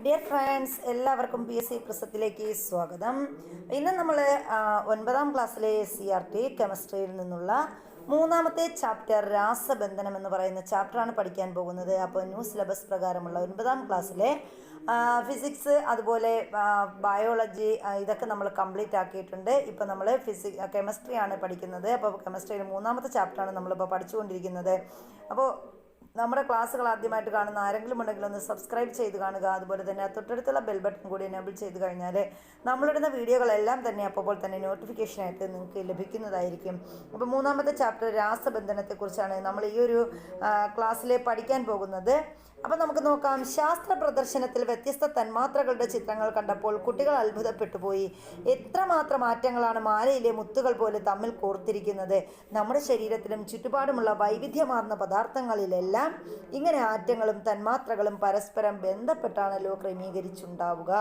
Dear friends, എല്ലാവർക്കും P S C പ്രസത്തിലേക്ക് സ്വാഗതം. ഇന്ന് നമ്മൾ 9ാം ക്ലാസ്സിലെ CRT കെമിസ്ട്രിയിൽ നിന്നുള്ള മൂന്നാമത്തെ ചാപ്റ്റർ രാസബന്ധനം എന്ന് പറയുന്ന ചാപ്റ്ററാണ് പഠിക്കാൻ പോകുന്നത്. അപ്പോൾ ന്യൂ സിലബസ് പ്രകാരമുള്ള 9ാം ക്ലാസ്സിലെ ഫിസിക്സ് അതുപോലെ ബയോളജി ഇതൊക്കെ നമ്മൾ കംപ്ലീറ്റ് ആക്കിയിട്ടുണ്ട്. ഇപ്പോൾ നമ്മൾ കെമിസ്ട്രിയാണ് പഠിക്കുന്നത്. അപ്പോൾ കെമിസ്ട്രിയിൽ മൂന്നാമത്തെ ചാപ്റ്ററാണ് നമ്മളിപ്പോൾ പഠിച്ചുകൊണ്ടിരിക്കുന്നത്. അപ്പോൾ നമ്മുടെ ക്ലാസ്സുകൾ ആദ്യമായിട്ട് കാണുന്ന ആരെങ്കിലും ഉണ്ടെങ്കിൽ ഒന്ന് സബ്സ്ക്രൈബ് ചെയ്ത് കാണുക. അതുപോലെ തന്നെ തൊട്ടടുത്തുള്ള ബെൽ ബട്ടൺ കൂടി എനേബിൾ ചെയ്ത് കഴിഞ്ഞാൽ നമ്മളിടുന്ന വീഡിയോകളെല്ലാം തന്നെ അപ്പോൾ തന്നെ നോട്ടിഫിക്കേഷനായിട്ട് നിങ്ങൾക്ക് ലഭിക്കുന്നതായിരിക്കും. അപ്പോൾ മൂന്നാമത്തെ ചാപ്റ്റർ രാസബന്ധനത്തെക്കുറിച്ചാണ് നമ്മൾ ഈ ഒരു ക്ലാസ്സിൽ പഠിക്കാൻ പോകുന്നത്. അപ്പോൾ നമുക്ക് നോക്കാം. ശാസ്ത്ര പ്രദർശനത്തിൽ വ്യത്യസ്ത തന്മാത്രകളുടെ ചിത്രങ്ങൾ കണ്ടപ്പോൾ കുട്ടികൾ അത്ഭുതപ്പെട്ടു പോയി. എത്രമാത്രം മാറ്റങ്ങളാണ് മാലയിലെ മുത്തുകൾ പോലെ തമ്മിൽ കോർത്തിരിക്കുന്നത്. നമ്മുടെ ശരീരത്തിലും ചുറ്റുപാടുമുള്ള വൈവിധ്യമാർന്ന പദാർത്ഥങ്ങളിലെല്ലാം ഇങ്ങനെ ആറ്റങ്ങളും തന്മാത്രകളും പരസ്പരം ബന്ധപ്പെട്ടാണല്ലോ ക്രമീകരിച്ചുണ്ടാവുക.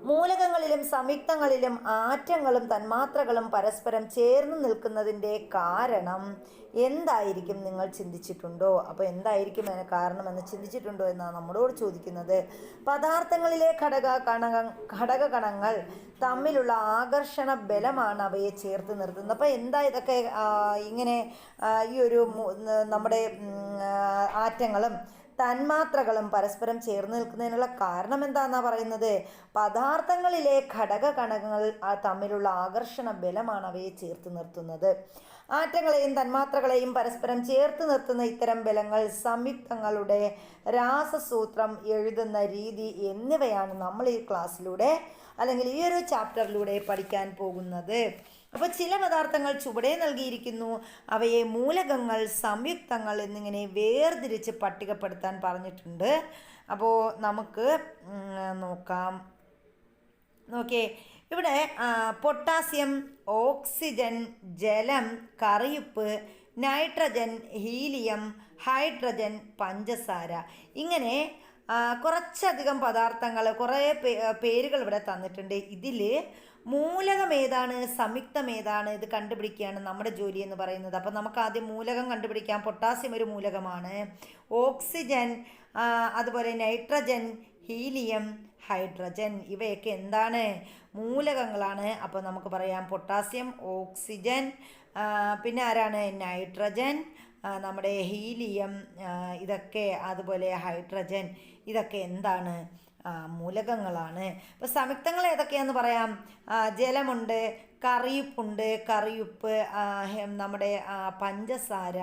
മൂലകങ്ങളിലും സംയുക്തങ്ങളിലും ആറ്റങ്ങളും തന്മാത്രകളും പരസ്പരം ചേർന്ന് നിൽക്കുന്നതിൻ്റെ കാരണം എന്തായിരിക്കും നിങ്ങൾ ചിന്തിച്ചിട്ടുണ്ടോ? അപ്പോൾ എന്തായിരിക്കും അതിന് കാരണമെന്ന് ചിന്തിച്ചിട്ടുണ്ടോ എന്നാണ് നമ്മളോട് ചോദിക്കുന്നത്. പദാർത്ഥങ്ങളിലെ ഘടകകണങ്ങൾ തമ്മിലുള്ള ആകർഷണ ബലമാണ് അവയെ ചേർത്ത് നിർത്തുന്നത്. അപ്പോൾ എന്താ ഇതൊക്കെ ഇങ്ങനെ ഈ ഒരു നമ്മുടെ ആറ്റങ്ങളും തന്മാത്രകളും പരസ്പരം ചേർന്ന് നിൽക്കുന്നതിനുള്ള കാരണം എന്താണെന്നാണ് പറയുന്നത്. പദാർത്ഥങ്ങളിലെ ഘടകകണങ്ങൾ തമ്മിലുള്ള ആകർഷണ ബലമാണ് അവയെ ചേർത്ത് നിർത്തുന്നത്. ആറ്റങ്ങളെയും തന്മാത്രകളെയും പരസ്പരം ചേർത്ത് നിർത്തുന്ന ഇത്തരം ബലങ്ങൾ, സംയുക്തങ്ങളുടെ രാസസൂത്രം, എഴുതുന്ന രീതി എന്നിവയാണ് നമ്മൾ ഈ ക്ലാസ്സിലൂടെ അല്ലെങ്കിൽ ഈ ഒരു ചാപ്റ്ററിലൂടെ പഠിക്കാൻ പോകുന്നത്. അപ്പോൾ ചില പദാർത്ഥങ്ങൾ ചുവടെ നൽകിയിരിക്കുന്നു. അവയെ മൂലകങ്ങൾ, സംയുക്തങ്ങൾ എന്നിങ്ങനെ വേർതിരിച്ച് പട്ടികപ്പെടുത്താൻ പറഞ്ഞിട്ടുണ്ട്. അപ്പോൾ നമുക്ക് നോക്കാം. നോക്കേ, ഇവിടെ പൊട്ടാസ്യം, ഓക്സിജൻ, ജലം, കറിയുപ്പ്, നൈട്രജൻ, ഹീലിയം, ഹൈഡ്രജൻ, പഞ്ചസാര, ഇങ്ങനെ കുറച്ചധികം പദാർത്ഥങ്ങൾ, കുറേ പേരുകൾ ഇവിടെ തന്നിട്ടുണ്ട്. ഇതിൽ മൂലകം ഏതാണ്, സംയുക്തം ഏതാണ്, ഇത് കണ്ടുപിടിക്കുകയാണ് നമ്മുടെ ജോലി എന്ന് പറയുന്നത്. അപ്പോൾ നമുക്ക് ആദ്യം മൂലകം കണ്ടുപിടിക്കാം. പൊട്ടാസ്യം ഒരു മൂലകമാണ്. ഓക്സിജൻ, അതുപോലെ നൈട്രജൻ, ഹീലിയം, ഹൈഡ്രജൻ ഇവയൊക്കെ എന്താണ്? മൂലകങ്ങളാണ്. അപ്പോൾ നമുക്ക് പറയാം പൊട്ടാസ്യം, ഓക്സിജൻ, പിന്നെ ആരാണ്? നൈട്രജൻ, നമ്മുടെ ഹീലിയം, ഇതൊക്കെ അതുപോലെ ഹൈഡ്രജൻ, ഇതൊക്കെ എന്താണ്? മൂലകങ്ങളാണ്. ഇപ്പോൾ സംയുക്തങ്ങൾ ഏതൊക്കെയാണെന്ന് പറയാം. ജലമുണ്ട്, കറിയുപ്പ്, നമ്മുടെ പഞ്ചസാര,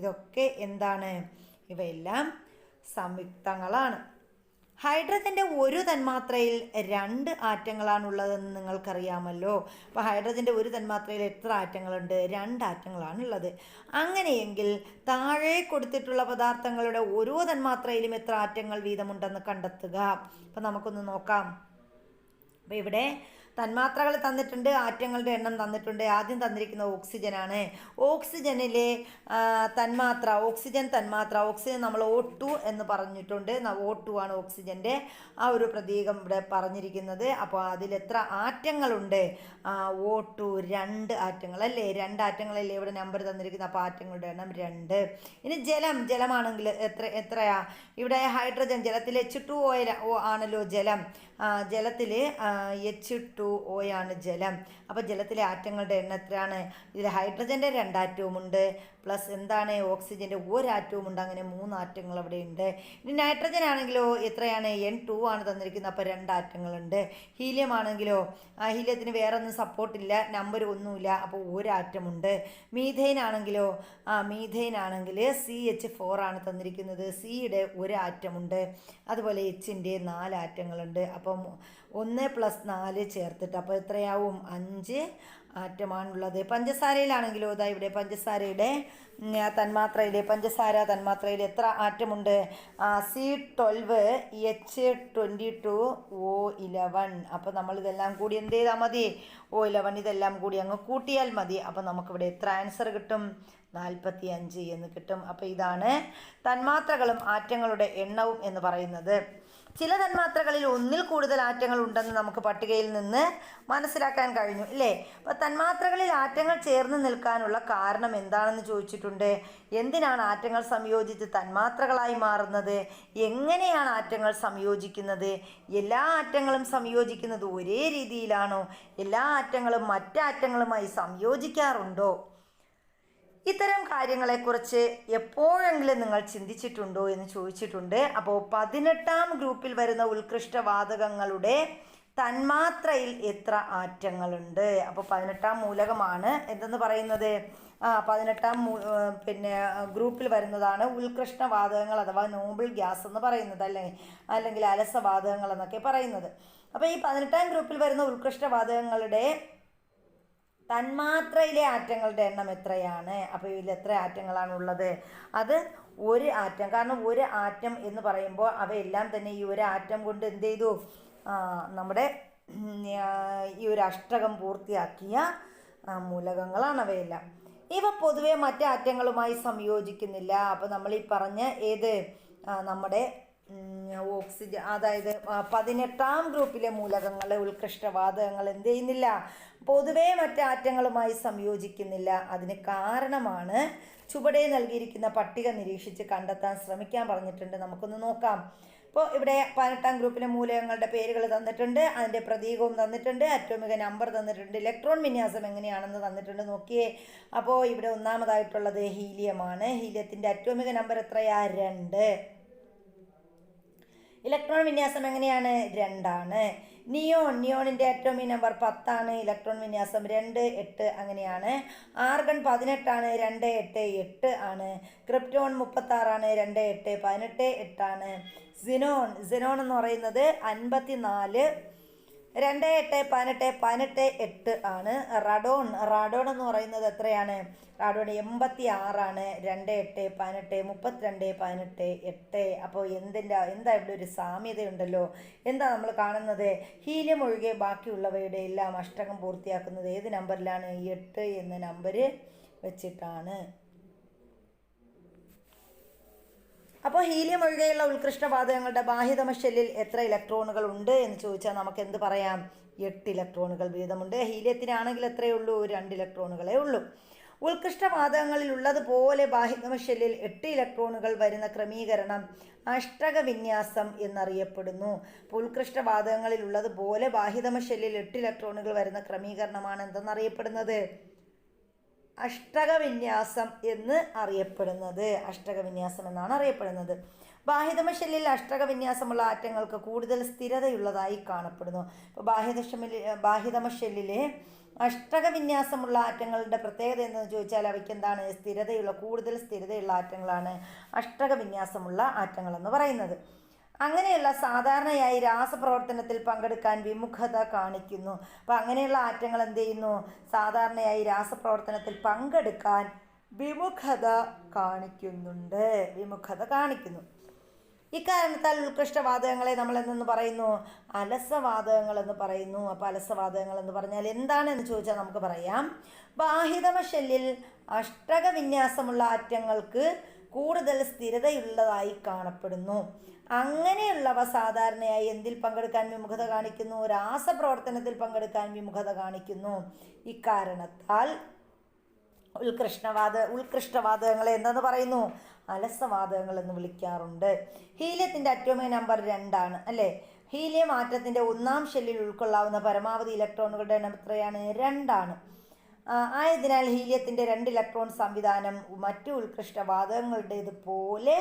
ഇതൊക്കെ എന്താണ്? ഇവയെല്ലാം സംയുക്തങ്ങളാണ്. ഹൈഡ്രജൻ്റെ ഒരു തന്മാത്രയിൽ 2 ആറ്റങ്ങളാണുള്ളതെന്ന് നിങ്ങൾക്കറിയാമല്ലോ. അപ്പോൾ ഹൈഡ്രജൻ്റെ ഒരു തന്മാത്രയിൽ എത്ര ആറ്റങ്ങളുണ്ട്? 2 ആറ്റങ്ങളാണുള്ളത്. അങ്ങനെയെങ്കിൽ താഴെ കൊടുത്തിട്ടുള്ള പദാർത്ഥങ്ങളുടെ ഓരോ തന്മാത്രയിലും എത്ര ആറ്റങ്ങൾ വീതമുണ്ടെന്ന് കണ്ടെത്തുക. അപ്പോൾ നമുക്കൊന്ന് നോക്കാം. അപ്പോൾ ഇവിടെ തന്മാത്രകൾ തന്നിട്ടുണ്ട്, ആറ്റങ്ങളുടെ എണ്ണം തന്നിട്ടുണ്ട്. ആദ്യം തന്നിരിക്കുന്ന ഓക്സിജനാണ്. ഓക്സിജനിലെ തന്മാത്ര, ഓക്സിജൻ നമ്മൾ O2 എന്ന് പറഞ്ഞിട്ടുണ്ട്. O2 ആണ് ഓക്സിജൻ്റെ ആ ഒരു പ്രതീകം ഇവിടെ പറഞ്ഞിരിക്കുന്നത്. അപ്പോൾ അതിലെത്ര ആറ്റങ്ങളുണ്ട്? O2 2 ആറ്റങ്ങൾ അല്ലേ? 2 ആറ്റങ്ങളല്ലേ ഇവിടെ നമ്പർ തന്നിരിക്കുന്നത്. അപ്പോൾ ആറ്റങ്ങളുടെ എണ്ണം 2. ഇനി ജലമാണെങ്കിൽ എത്രയാ? ഇവിടെ ഹൈഡ്രജൻ, ജലത്തിൽ H2O ആണല്ലോ ജലം. ജലത്തിൽ H2O ആണ് ജലം. അപ്പോൾ ജലത്തിലെ ആറ്റങ്ങളുടെ എണ്ണം എത്രയാണ്? ഇതിൽ ഹൈഡ്രജൻ്റെ 2 ആറ്റവുമുണ്ട്, പ്ലസ് എന്താണ്? ഓക്സിജൻ്റെ 1 ആറ്റവുമുണ്ട്. അങ്ങനെ 3 ആറ്റങ്ങൾ അവിടെ ഉണ്ട്. ഇനി നൈട്രജൻ ആണെങ്കിലോ എത്രയാണ്? N2 ആണ് തന്നിരിക്കുന്നത്. അപ്പോൾ 2 ആറ്റങ്ങളുണ്ട്. ഹീലിയം ആണെങ്കിലോ ഹീലിയത്തിന് വേറെ ഒന്നും സപ്പോർട്ടില്ല, നമ്പർ ഒന്നുമില്ല. അപ്പോൾ 1 ആറ്റമുണ്ട്. മീഥെയിൻ ആണെങ്കിലോ മീഥെയിൻ CH4 ആണ് തന്നിരിക്കുന്നത്. സിയുടെ 1 ആറ്റമുണ്ട്. അതുപോലെ Hൻ്റെ 4 ആറ്റങ്ങളുണ്ട്. അപ്പം 1 + 4 ചേർത്തിട്ട് അപ്പോൾ എത്രയാവും? 5 ആറ്റമാണുള്ളത്. പഞ്ചസാരയിലാണെങ്കിലോ ഇതാ ഇവിടെ പഞ്ചസാരയുടെ പഞ്ചസാര തന്മാത്രയിൽ എത്ര ആറ്റമുണ്ട്? C12 H22O11. അപ്പോൾ നമ്മളിതെല്ലാം കൂടി എന്ത് ചെയ്താൽ മതി? O11 ഇതെല്ലാം കൂടി അങ്ങ് കൂട്ടിയാൽ മതി. അപ്പോൾ നമുക്കിവിടെ എത്ര ആൻസർ കിട്ടും? 45 എന്ന് കിട്ടും. അപ്പോൾ ഇതാണ് തന്മാത്രകളും ആറ്റങ്ങളുടെ എണ്ണവും എന്ന് പറയുന്നത്. ചില തന്മാത്രകളിൽ ഒന്നിൽ കൂടുതൽ ആറ്റങ്ങൾ ഉണ്ടെന്ന് നമുക്ക് പട്ടികയിൽ നിന്ന് മനസ്സിലാക്കാൻ കഴിഞ്ഞു അല്ലേ. അപ്പോൾ തന്മാത്രകളിൽ ആറ്റങ്ങൾ ചേർന്ന് നിൽക്കാനുള്ള കാരണം എന്താണെന്ന് ചോദിച്ചിട്ടുണ്ട്. എന്തിനാണ് ആറ്റങ്ങൾ സംയോജിച്ച് തന്മാത്രകളായി മാറുന്നത്, എങ്ങനെയാണ് ആറ്റങ്ങൾ സംയോജിക്കുന്നത്, എല്ലാ ആറ്റങ്ങളും സംയോജിക്കുന്നത് ഒരേ രീതിയിലാണോ, എല്ലാ ആറ്റങ്ങളും മറ്റാറ്റങ്ങളുമായി സംയോജിക്കാറുണ്ടോ, ഇത്തരം കാര്യങ്ങളെക്കുറിച്ച് എപ്പോഴെങ്കിലും നിങ്ങൾ ചിന്തിച്ചിട്ടുണ്ടോ എന്ന് ചോദിച്ചിട്ടുണ്ട്. അപ്പോൾ 18ാം ഗ്രൂപ്പിൽ വരുന്ന ഉത്കൃഷ്ടവാതകങ്ങളുടെ തന്മാത്രയിൽ എത്ര ആറ്റങ്ങളുണ്ട്. അപ്പോൾ 18ാം മൂലകമാണ് എന്തെന്ന് പറയുന്നത്, 18ാം ഗ്രൂപ്പിൽ വരുന്നതാണ് ഉത്കൃഷ്ടവാതകങ്ങൾ അഥവാ നോബിൾ ഗ്യാസ് എന്ന് പറയുന്നത്, അല്ലെങ്കിൽ അലസവാതകങ്ങൾ എന്നൊക്കെ പറയുന്നത്. അപ്പോൾ ഈ 18ാം ഗ്രൂപ്പിൽ വരുന്ന ഉത്കൃഷ്ടവാതകങ്ങളുടെ തന്മാത്രയിലെ ആറ്റങ്ങളുടെ എണ്ണം എത്രയാണ്. അപ്പോൾ ഇതിൽ എത്ര ആറ്റങ്ങളാണുള്ളത്, അത് ഒരു ആറ്റം. കാരണം ഒരു ആറ്റം എന്ന് പറയുമ്പോൾ അവയെല്ലാം തന്നെ ഈ ഒരു ആറ്റം കൊണ്ട് എന്ത് ചെയ്തു, നമ്മുടെ ഈ ഒരു അഷ്ടകം പൂർത്തിയാക്കിയ മൂലകങ്ങളാണ് അവയെല്ലാം. ഇവ പൊതുവെ മറ്റാറ്റങ്ങളുമായി സംയോജിക്കുന്നില്ല. അപ്പോൾ നമ്മൾ ഈ പറഞ്ഞ നമ്മുടെ ഓക്സിജൻ, അതായത് 18ാം ഗ്രൂപ്പിലെ മൂലകങ്ങൾ ഉത്കൃഷ്ടവാതകങ്ങൾ എന്ത് ചെയ്യുന്നില്ല, പൊതുവെ മറ്റാറ്റങ്ങളുമായി സംയോജിക്കുന്നില്ല. അതിന് കാരണമാണ് ചുവടെ നൽകിയിരിക്കുന്ന പട്ടിക നിരീക്ഷിച്ച് കണ്ടെത്താൻ ശ്രമിക്കാൻ പറഞ്ഞിട്ടുണ്ട്. നമുക്കൊന്ന് നോക്കാം. അപ്പോൾ ഇവിടെ 18ാം ഗ്രൂപ്പിലെ മൂലകങ്ങളുടെ പേരുകൾ തന്നിട്ടുണ്ട്, അതിൻ്റെ പ്രതീകവും തന്നിട്ടുണ്ട്, അറ്റോമിക നമ്പർ തന്നിട്ടുണ്ട്, ഇലക്ട്രോൺ വിന്യാസം എങ്ങനെയാണെന്ന് തന്നിട്ടുണ്ട്. നോക്കിയേ. അപ്പോൾ ഇവിടെ ഒന്നാമതായിട്ടുള്ളത് ഹീലിയമാണ്. ഹീലിയത്തിൻ്റെ അറ്റോമിക നമ്പർ എത്രയാ, 2. ഇലക്ട്രോൺ വിന്യാസം എങ്ങനെയാണ്, 2 ആണ്. നിയോണിൻ്റെ അറ്റോമിക് നമ്പർ 10 ആണ്, ഇലക്ട്രോൺ വിന്യാസം 2, 8 അങ്ങനെയാണ്. ആർഗൺ 18 ആണ്, 2, 8, 8 ആണ്. ക്രിപ്റ്റോൺ 36 ആണ്, 2, 8, 18, 8 ആണ്. സിനോൺ എന്ന് പറയുന്നത് 54, 2, 8, 18, 18, 8 ആണ്. റഡോൺ എന്ന് പറയുന്നത് എത്രയാണ്, റഡോൺ 86 ആണ്, 2, 8, 18, 32, 18, 8. അപ്പോൾ എന്താ ഇവിടെ ഒരു സാമ്യതയുണ്ടല്ലോ. എന്താ നമ്മൾ കാണുന്നത്, ഹീലിയം ഒഴികെ ബാക്കിയുള്ളവയുടെ എല്ലാം അഷ്ടകം പൂർത്തിയാക്കുന്നത് ഏത് നമ്പറിലാണ്, 8 എന്ന നമ്പർ വെച്ചിട്ടാണ്. അപ്പോൾ ഹീലിയം ഒഴികെയുള്ള ഉത്കൃഷ്ടവാതകങ്ങളുടെ ബാഹ്യതമ ഷെല്ലിൽ എത്ര ഇലക്ട്രോണുകൾ ഉണ്ട് എന്ന് ചോദിച്ചാൽ നമുക്ക് എന്ത് പറയാം, 8 ഇലക്ട്രോണുകൾ വീതമുണ്ട്. ഹീലിയത്തിനാണെങ്കിൽ എത്രയേ ഉള്ളൂ, 2 ഇലക്ട്രോണുകളേ ഉള്ളൂ. ഉത്കൃഷ്ടവാതകങ്ങളിൽ ഉള്ളതുപോലെ ബാഹ്യതമ ഷെല്ലിൽ 8 ഇലക്ട്രോണുകൾ വരുന്ന ക്രമീകരണം അഷ്ടക വിന്യാസം എന്നറിയപ്പെടുന്നു. അപ്പോൾ ഉത്കൃഷ്ടവാതകങ്ങളിൽ ഉള്ളതുപോലെ ബാഹ്യതമ ഷെല്ലിൽ 8 ഇലക്ട്രോണുകൾ വരുന്ന ക്രമീകരണമാണ് എന്തെന്നറിയപ്പെടുന്നത്, അഷ്ടകവിന്യാസം എന്ന് അറിയപ്പെടുന്നത്. അഷ്ടകവിന്യാസം എന്നാണ് അറിയപ്പെടുന്നത്. ബാഹ്യതമ ഷെല്ലിൽ അഷ്ടകവിന്യാസമുള്ള ആറ്റങ്ങൾക്ക് കൂടുതൽ സ്ഥിരതയുള്ളതായി കാണപ്പെടുന്നു. അപ്പോൾ ബാഹ്യതമ ഷെല്ലിലെ അഷ്ടകവിന്യാസമുള്ള ആറ്റങ്ങളുടെ പ്രത്യേകത എന്തെന്ന് ചോദിച്ചാൽ അവയ്ക്ക് എന്താണ്, കൂടുതൽ സ്ഥിരതയുള്ള ആറ്റങ്ങളാണ് അഷ്ടകവിന്യാസമുള്ള ആറ്റങ്ങളെന്ന് പറയുന്നത്. അങ്ങനെയുള്ള സാധാരണയായി രാസപ്രവർത്തനത്തിൽ പങ്കെടുക്കാൻ വിമുഖത കാണിക്കുന്നു. അപ്പം അങ്ങനെയുള്ള ആറ്റങ്ങൾ എന്ത് ചെയ്യുന്നു, സാധാരണയായി രാസപ്രവർത്തനത്തിൽ പങ്കെടുക്കാൻ വിമുഖത കാണിക്കുന്നു. ഇക്കാരണത്താൽ ഉത്കൃഷ്ടവാതകങ്ങളെ നമ്മൾ എന്തെന്ന് പറയുന്നു, അലസവാതകങ്ങൾ എന്ന് പറയുന്നു. അപ്പോൾ അലസവാതകങ്ങൾ എന്ന് പറഞ്ഞാൽ എന്താണെന്ന് ചോദിച്ചാൽ നമുക്ക് പറയാം, ബാഹ്യതമ ഷെല്ലിൽ അഷ്ടകവിന്യാസമുള്ള ആറ്റങ്ങൾക്ക് കൂടുതൽ സ്ഥിരതയുള്ളതായി കാണപ്പെടുന്നു. അങ്ങനെയുള്ളവ സാധാരണയായി എന്തിൽ പങ്കെടുക്കാൻ വിമുഖത കാണിക്കുന്നു, രാസപ്രവർത്തനത്തിൽ പങ്കെടുക്കാൻ വിമുഖത കാണിക്കുന്നു. ഇക്കാരണത്താൽ ഉത്കൃഷ്ടവാതകങ്ങളെ എന്തെന്ന് പറയുന്നു, അലസവാതകങ്ങൾ എന്ന് വിളിക്കാറുണ്ട്. ഹീലിയത്തിൻ്റെ അറ്റോമിക് നമ്പർ 2 ആണ് അല്ലേ. ഹീലിയം ആറ്റത്തിൻ്റെ 1ാം ഷെല്ലിൽ ഉൾക്കൊള്ളാവുന്ന പരമാവധി ഇലക്ട്രോണുകളുടെ എണ്ണം എത്രയാണ്, 2 ആണ്. ആയതിനാൽ ഹീലിയത്തിൻ്റെ 2 ഇലക്ട്രോൺ സംവിധാനം മറ്റു ഉത്കൃഷ്ടവാതകങ്ങളുടേതുപോലെ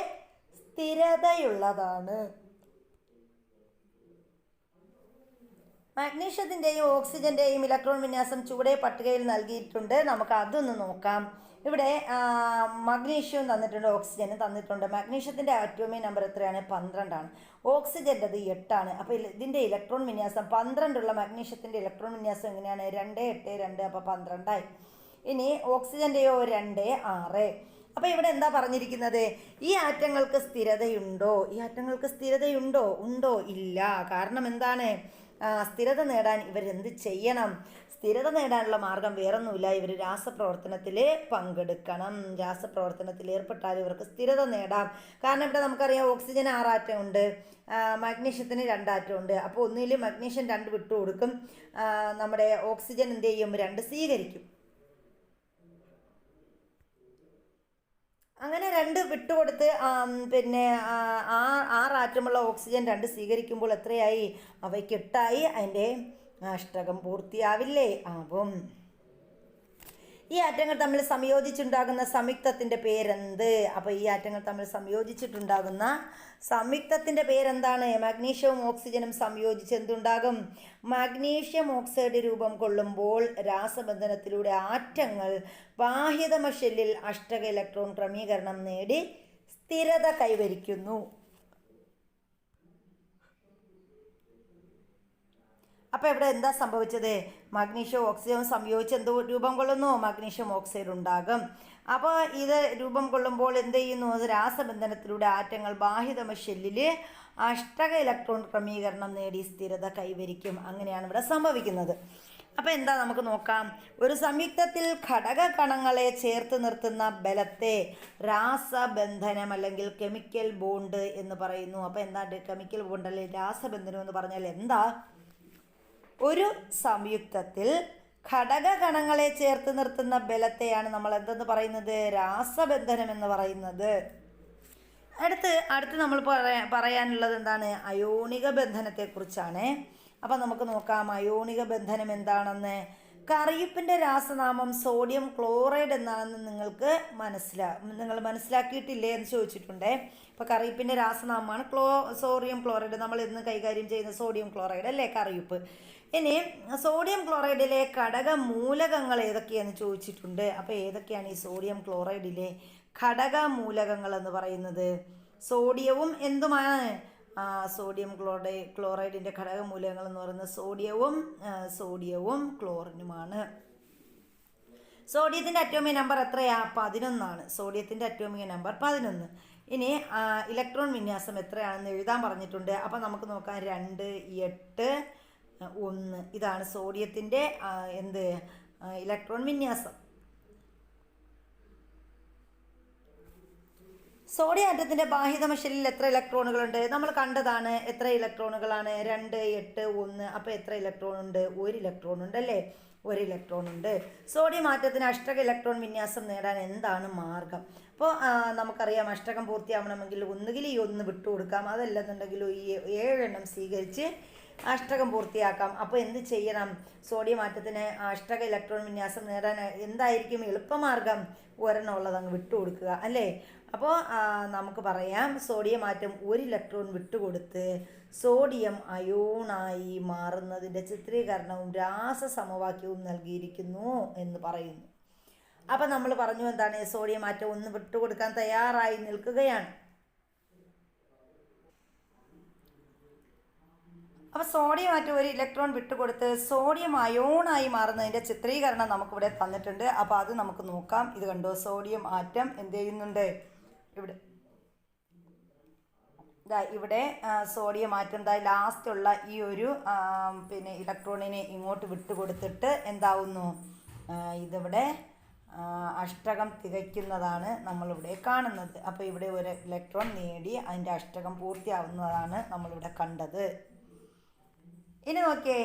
സ്ഥിരതയുള്ളതാണ്. മാഗ്നീഷ്യത്തിൻ്റെയും ഓക്സിജൻ്റെയും ഇലക്ട്രോൺ വിന്യാസം ചുവടെ പട്ടികയിൽ നൽകിയിട്ടുണ്ട്. നമുക്ക് അതൊന്ന് നോക്കാം. ഇവിടെ മഗ്നീഷ്യവും തന്നിട്ടുണ്ട്, ഓക്സിജനും തന്നിട്ടുണ്ട്. മാഗ്നീഷ്യത്തിൻ്റെ അറ്റോമിക് നമ്പർ എത്രയാണ്, 12 ആണ്. ഓക്സിജൻ്റെത് 8 ആണ്. അപ്പോൾ ഇതിൻ്റെ ഇലക്ട്രോൺ വിന്യാസം 12 ഉള്ള മാഗ്നീഷ്യത്തിൻ്റെ ഇലക്ട്രോൺ വിന്യാസം എങ്ങനെയാണ്, 2, 8, 2. അപ്പോൾ 12 ആയി. ഇനി ഓക്സിജൻ്റെയോ 2, 6. അപ്പോൾ ഇവിടെ എന്താ പറഞ്ഞിരിക്കുന്നത്, ഈ ആറ്റങ്ങൾക്ക് സ്ഥിരതയുണ്ടോ, ഉണ്ടോ, ഇല്ല. കാരണം എന്താണ്, സ്ഥിരത നേടാൻ ഇവരെന്ത് ചെയ്യണം? സ്ഥിരത നേടാനുള്ള മാർഗം വേറൊന്നുമില്ല, ഇവർ രാസപ്രവർത്തനത്തിൽ പങ്കെടുക്കണം. രാസപ്രവർത്തനത്തിൽ ഏർപ്പെട്ടാൽ ഇവർക്ക് സ്ഥിരത നേടാം. കാരണം ഇവിടെ നമുക്കറിയാം ഓക്സിജൻ 6 ആറ്റം ഉണ്ട്, മഗ്നീഷ്യത്തിന് 2 ആറ്റം ഉണ്ട്. അപ്പോൾ ഒന്നിൽ മഗ്നീഷ്യം 2 വിട്ടുകൊടുക്കും, നമ്മുടെ ഓക്സിജൻ എന്ത് ചെയ്യും? 2 സ്വീകരിക്കും. അങ്ങനെ 2 വിട്ടുകൊടുത്ത് പിന്നെ 6 ആറ്റമുള്ള ഓക്സിജൻ 2 സ്വീകരിക്കുമ്പോൾ എത്രയായി? അവയ്ക്ക് 8ആയി. അതിൻ്റെ അഷ്ടകം പൂർത്തിയാവില്ലേ? ആവും. ഈ ആറ്റങ്ങൾ തമ്മിൽ സംയോജിച്ചുണ്ടാകുന്ന സംയുക്തത്തിൻ്റെ പേരെന്ത്? അപ്പോൾ ഈ ആറ്റങ്ങൾ തമ്മിൽ സംയോജിച്ചിട്ടുണ്ടാകുന്ന സംയുക്തത്തിൻ്റെ പേരെന്താണ്? മഗ്നീഷ്യവും ഓക്സിജനും സംയോജിച്ച് എന്തുണ്ടാകും? മഗ്നീഷ്യം ഓക്സൈഡ് രൂപം കൊള്ളുമ്പോൾ രാസബന്ധനത്തിലൂടെ ആറ്റങ്ങൾ ബാഹ്യതമ ഷെല്ലിൽ അഷ്ടക ഇലക്ട്രോൺ ക്രമീകരണം നേടി സ്ഥിരത കൈവരിക്കുന്നു. അപ്പോൾ ഇവിടെ എന്താ സംഭവിച്ചത്? മഗ്നീഷ്യം ഓക്സിജനും സംയോജിച്ച് എന്ത് രൂപം കൊള്ളുന്നു? മഗ്നീഷ്യം ഓക്സൈഡ് ഉണ്ടാകും. അപ്പോൾ ഇത് രൂപം കൊള്ളുമ്പോൾ എന്ത് ചെയ്യുന്നു? രാസബന്ധനത്തിലൂടെ ആറ്റങ്ങൾ ബാഹ്യതമ ഷെല്ലിൽ അഷ്ടക ഇലക്ട്രോൺ ക്രമീകരണം നേടി സ്ഥിരത കൈവരിക്കും. അങ്ങനെയാണ് ഇവിടെ സംഭവിക്കുന്നത്. അപ്പോൾ എന്താ നമുക്ക് നോക്കാം. ഒരു സംയുക്തത്തിൽ ഘടക കണങ്ങളെ ചേർത്ത് നിർത്തുന്ന ബലത്തെ രാസബന്ധനം അല്ലെങ്കിൽ കെമിക്കൽ ബോണ്ട് എന്ന് പറയുന്നു. അപ്പോൾ എന്താ കെമിക്കൽ ബോണ്ട് അല്ലെങ്കിൽ രാസബന്ധനം എന്ന് പറഞ്ഞാൽ എന്താ? ഒരു സംയുക്തത്തിൽ ഘടകകണങ്ങളെ ചേർത്ത് നിർത്തുന്ന ബലത്തെയാണ് നമ്മൾ എന്തെന്ന് പറയുന്നത്? രാസബന്ധനം എന്ന് പറയുന്നത്. അടുത്ത് നമ്മൾ പറയാനുള്ളത് എന്താണ്? അയോണിക ബന്ധനത്തെക്കുറിച്ചാണ്. അപ്പം നമുക്ക് നോക്കാം അയോണിക ബന്ധനം എന്താണെന്ന്. കറിയുപ്പിൻ്റെ രാസനാമം സോഡിയം ക്ലോറൈഡ് എന്നാണെന്ന് നിങ്ങൾ മനസ്സിലാക്കിയിട്ടില്ലേ എന്ന് ചോദിച്ചിട്ടുണ്ട്. അപ്പോൾ കറിയുപ്പിൻ്റെ രാസനാമമാണ് സോഡിയം ക്ലോറൈഡ്. നമ്മൾ ഇന്ന് കൈകാര്യം ചെയ്യുന്ന സോഡിയം ക്ലോറൈഡ് അല്ലേ കറിയുപ്പ്. ഇനി സോഡിയം ക്ലോറൈഡിലെ ഘടക മൂലകങ്ങൾ ഏതൊക്കെയാണെന്ന് ചോദിച്ചിട്ടുണ്ട്. അപ്പോൾ ഏതൊക്കെയാണ് ഈ സോഡിയം ക്ലോറൈഡിലെ ഘടക മൂലകങ്ങൾ എന്ന് പറയുന്നത്? സോഡിയവും എന്തുമാണ്? സോഡിയം ക്ലോറൈഡിൻ്റെ ഘടക മൂലകങ്ങൾ എന്ന് പറയുന്നത് സോഡിയവും ക്ലോറിനുമാണ്. സോഡിയത്തിൻ്റെ അറ്റോമിക നമ്പർ എത്രയാ? 11 സോഡിയത്തിൻ്റെ അറ്റോമിക നമ്പർ 11. ഇനി ഇലക്ട്രോൺ വിന്യാസം എത്രയാണെന്ന് എഴുതാൻ പറഞ്ഞിട്ടുണ്ട്. അപ്പം നമുക്ക് നോക്കാം 2, 8, 1. ഇതാണ് സോഡിയത്തിൻ്റെ ഇലക്ട്രോൺ വിന്യാസം. സോഡിയം ആറ്റത്തിൻ്റെ ബാഹ്യതമ ഷെല്ലിൽ എത്ര ഇലക്ട്രോണുകളുണ്ട്? നമ്മൾ കണ്ടതാണ്. എത്ര ഇലക്ട്രോണുകളാണ്? 2, 8, 1. അപ്പോൾ എത്ര ഇലക്ട്രോൺ ഉണ്ട്? 1 ഇലക്ട്രോൺ ഉണ്ട് അല്ലേ? 1 ഇലക്ട്രോൺ ഉണ്ട്. സോഡിയം ആറ്റത്തിന് അഷ്ടക ഇലക്ട്രോൺ വിന്യാസം നേടാൻ എന്താണ് മാർഗം? അപ്പോൾ നമുക്കറിയാം അഷ്ടകം പൂർത്തിയാവണമെങ്കിൽ ഒന്നുകിൽ ഈ 1 വിട്ടുകൊടുക്കാം, അതല്ലെന്നുണ്ടെങ്കിൽ ഈ 7 എണ്ണം സ്വീകരിച്ച് അഷ്ടകം പൂർത്തിയാക്കാം. അപ്പോൾ എന്ത് ചെയ്യണം? സോഡിയം ആറ്റത്തിന് അഷ്ടക ഇലക്ട്രോൺ വിന്യാസം നേടാൻ എന്തായിരിക്കും എളുപ്പമാർഗം? ഒരെണ്ണം ഉള്ളത് അങ്ങ് വിട്ടുകൊടുക്കുക അല്ലേ? അപ്പോൾ നമുക്ക് പറയാം സോഡിയം ആറ്റം 1 ഇലക്ട്രോൺ വിട്ടുകൊടുത്ത് സോഡിയം അയോണായി മാറുന്നതിൻ്റെ ചിത്രീകരണവും രാസസമവാക്യവും നൽകിയിരിക്കുന്നു എന്ന് പറയുന്നു. അപ്പം നമ്മൾ പറഞ്ഞു എന്താണ്? സോഡിയം ആറ്റം 1 വിട്ടുകൊടുക്കാൻ തയ്യാറായി നിൽക്കുകയാണ്. അപ്പോൾ സോഡിയം ആറ്റം 1 ഇലക്ട്രോൺ വിട്ടുകൊടുത്ത് സോഡിയം അയോണായി മാറുന്നതിൻ്റെ ചിത്രീകരണം നമുക്കിവിടെ തന്നിട്ടുണ്ട്. അപ്പോൾ അത് നമുക്ക് നോക്കാം. ഇത് കണ്ടോ? സോഡിയം ആറ്റം എന്ത് ചെയ്യുന്നുണ്ട്? ഇവിടെ സോഡിയം ആറ്റം ലാസ്റ്റുള്ള ഈ ഒരു ഇലക്ട്രോണിനെ ഇങ്ങോട്ട് വിട്ടുകൊടുത്തിട്ട് എന്താവുന്നു? ഇതിവിടെ അഷ്ടകം തികയ്ക്കുന്നതാണ് നമ്മളിവിടെ കാണുന്നത്. അപ്പോൾ ഇവിടെ ഒരു ഇലക്ട്രോൺ നേടി അതിൻ്റെ അഷ്ടകം പൂർത്തിയാവുന്നതാണ് നമ്മളിവിടെ കണ്ടത്. ഇനി നോക്കിയേ.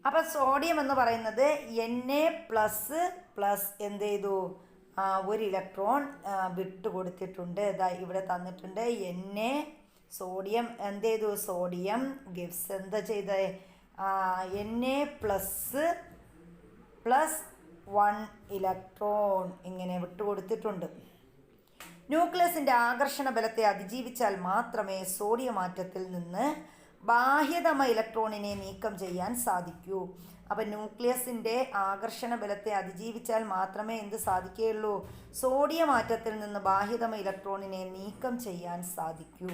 അപ്പോൾ സോഡിയം എന്ന് പറയുന്നത് Na++ എന്ത് ചെയ്തു? 1 ഇലക്ട്രോൺ വിട്ടുകൊടുത്തിട്ടുണ്ട്. ഇവിടെ തന്നിട്ടുണ്ട് Na. സോഡിയം എന്ത് ചെയ്തു? സോഡിയം ഗിവ്സ് എന്താ ചെയ്ത്? Na++1 ഇലക്ട്രോൺ ഇങ്ങനെ വിട്ടുകൊടുത്തിട്ടുണ്ട്. ന്യൂക്ലിയസിൻ്റെ ആകർഷണ ബലത്തെ അതിജീവിച്ചാൽ മാത്രമേ സോഡിയം ആറ്റത്തിൽ നിന്ന് ബാഹ്യതമ ഇലക്ട്രോണിനെ നീക്കം ചെയ്യാൻ സാധിക്കൂ. അപ്പം ന്യൂക്ലിയസിൻ്റെ ആകർഷണ ബലത്തെ അതിജീവിച്ചാൽ മാത്രമേ എന്ത് സാധിക്കുകയുള്ളൂ? സോഡിയം ആറ്റത്തിൽ നിന്ന് ബാഹ്യതമ ഇലക്ട്രോണിനെ നീക്കം ചെയ്യാൻ സാധിക്കൂ.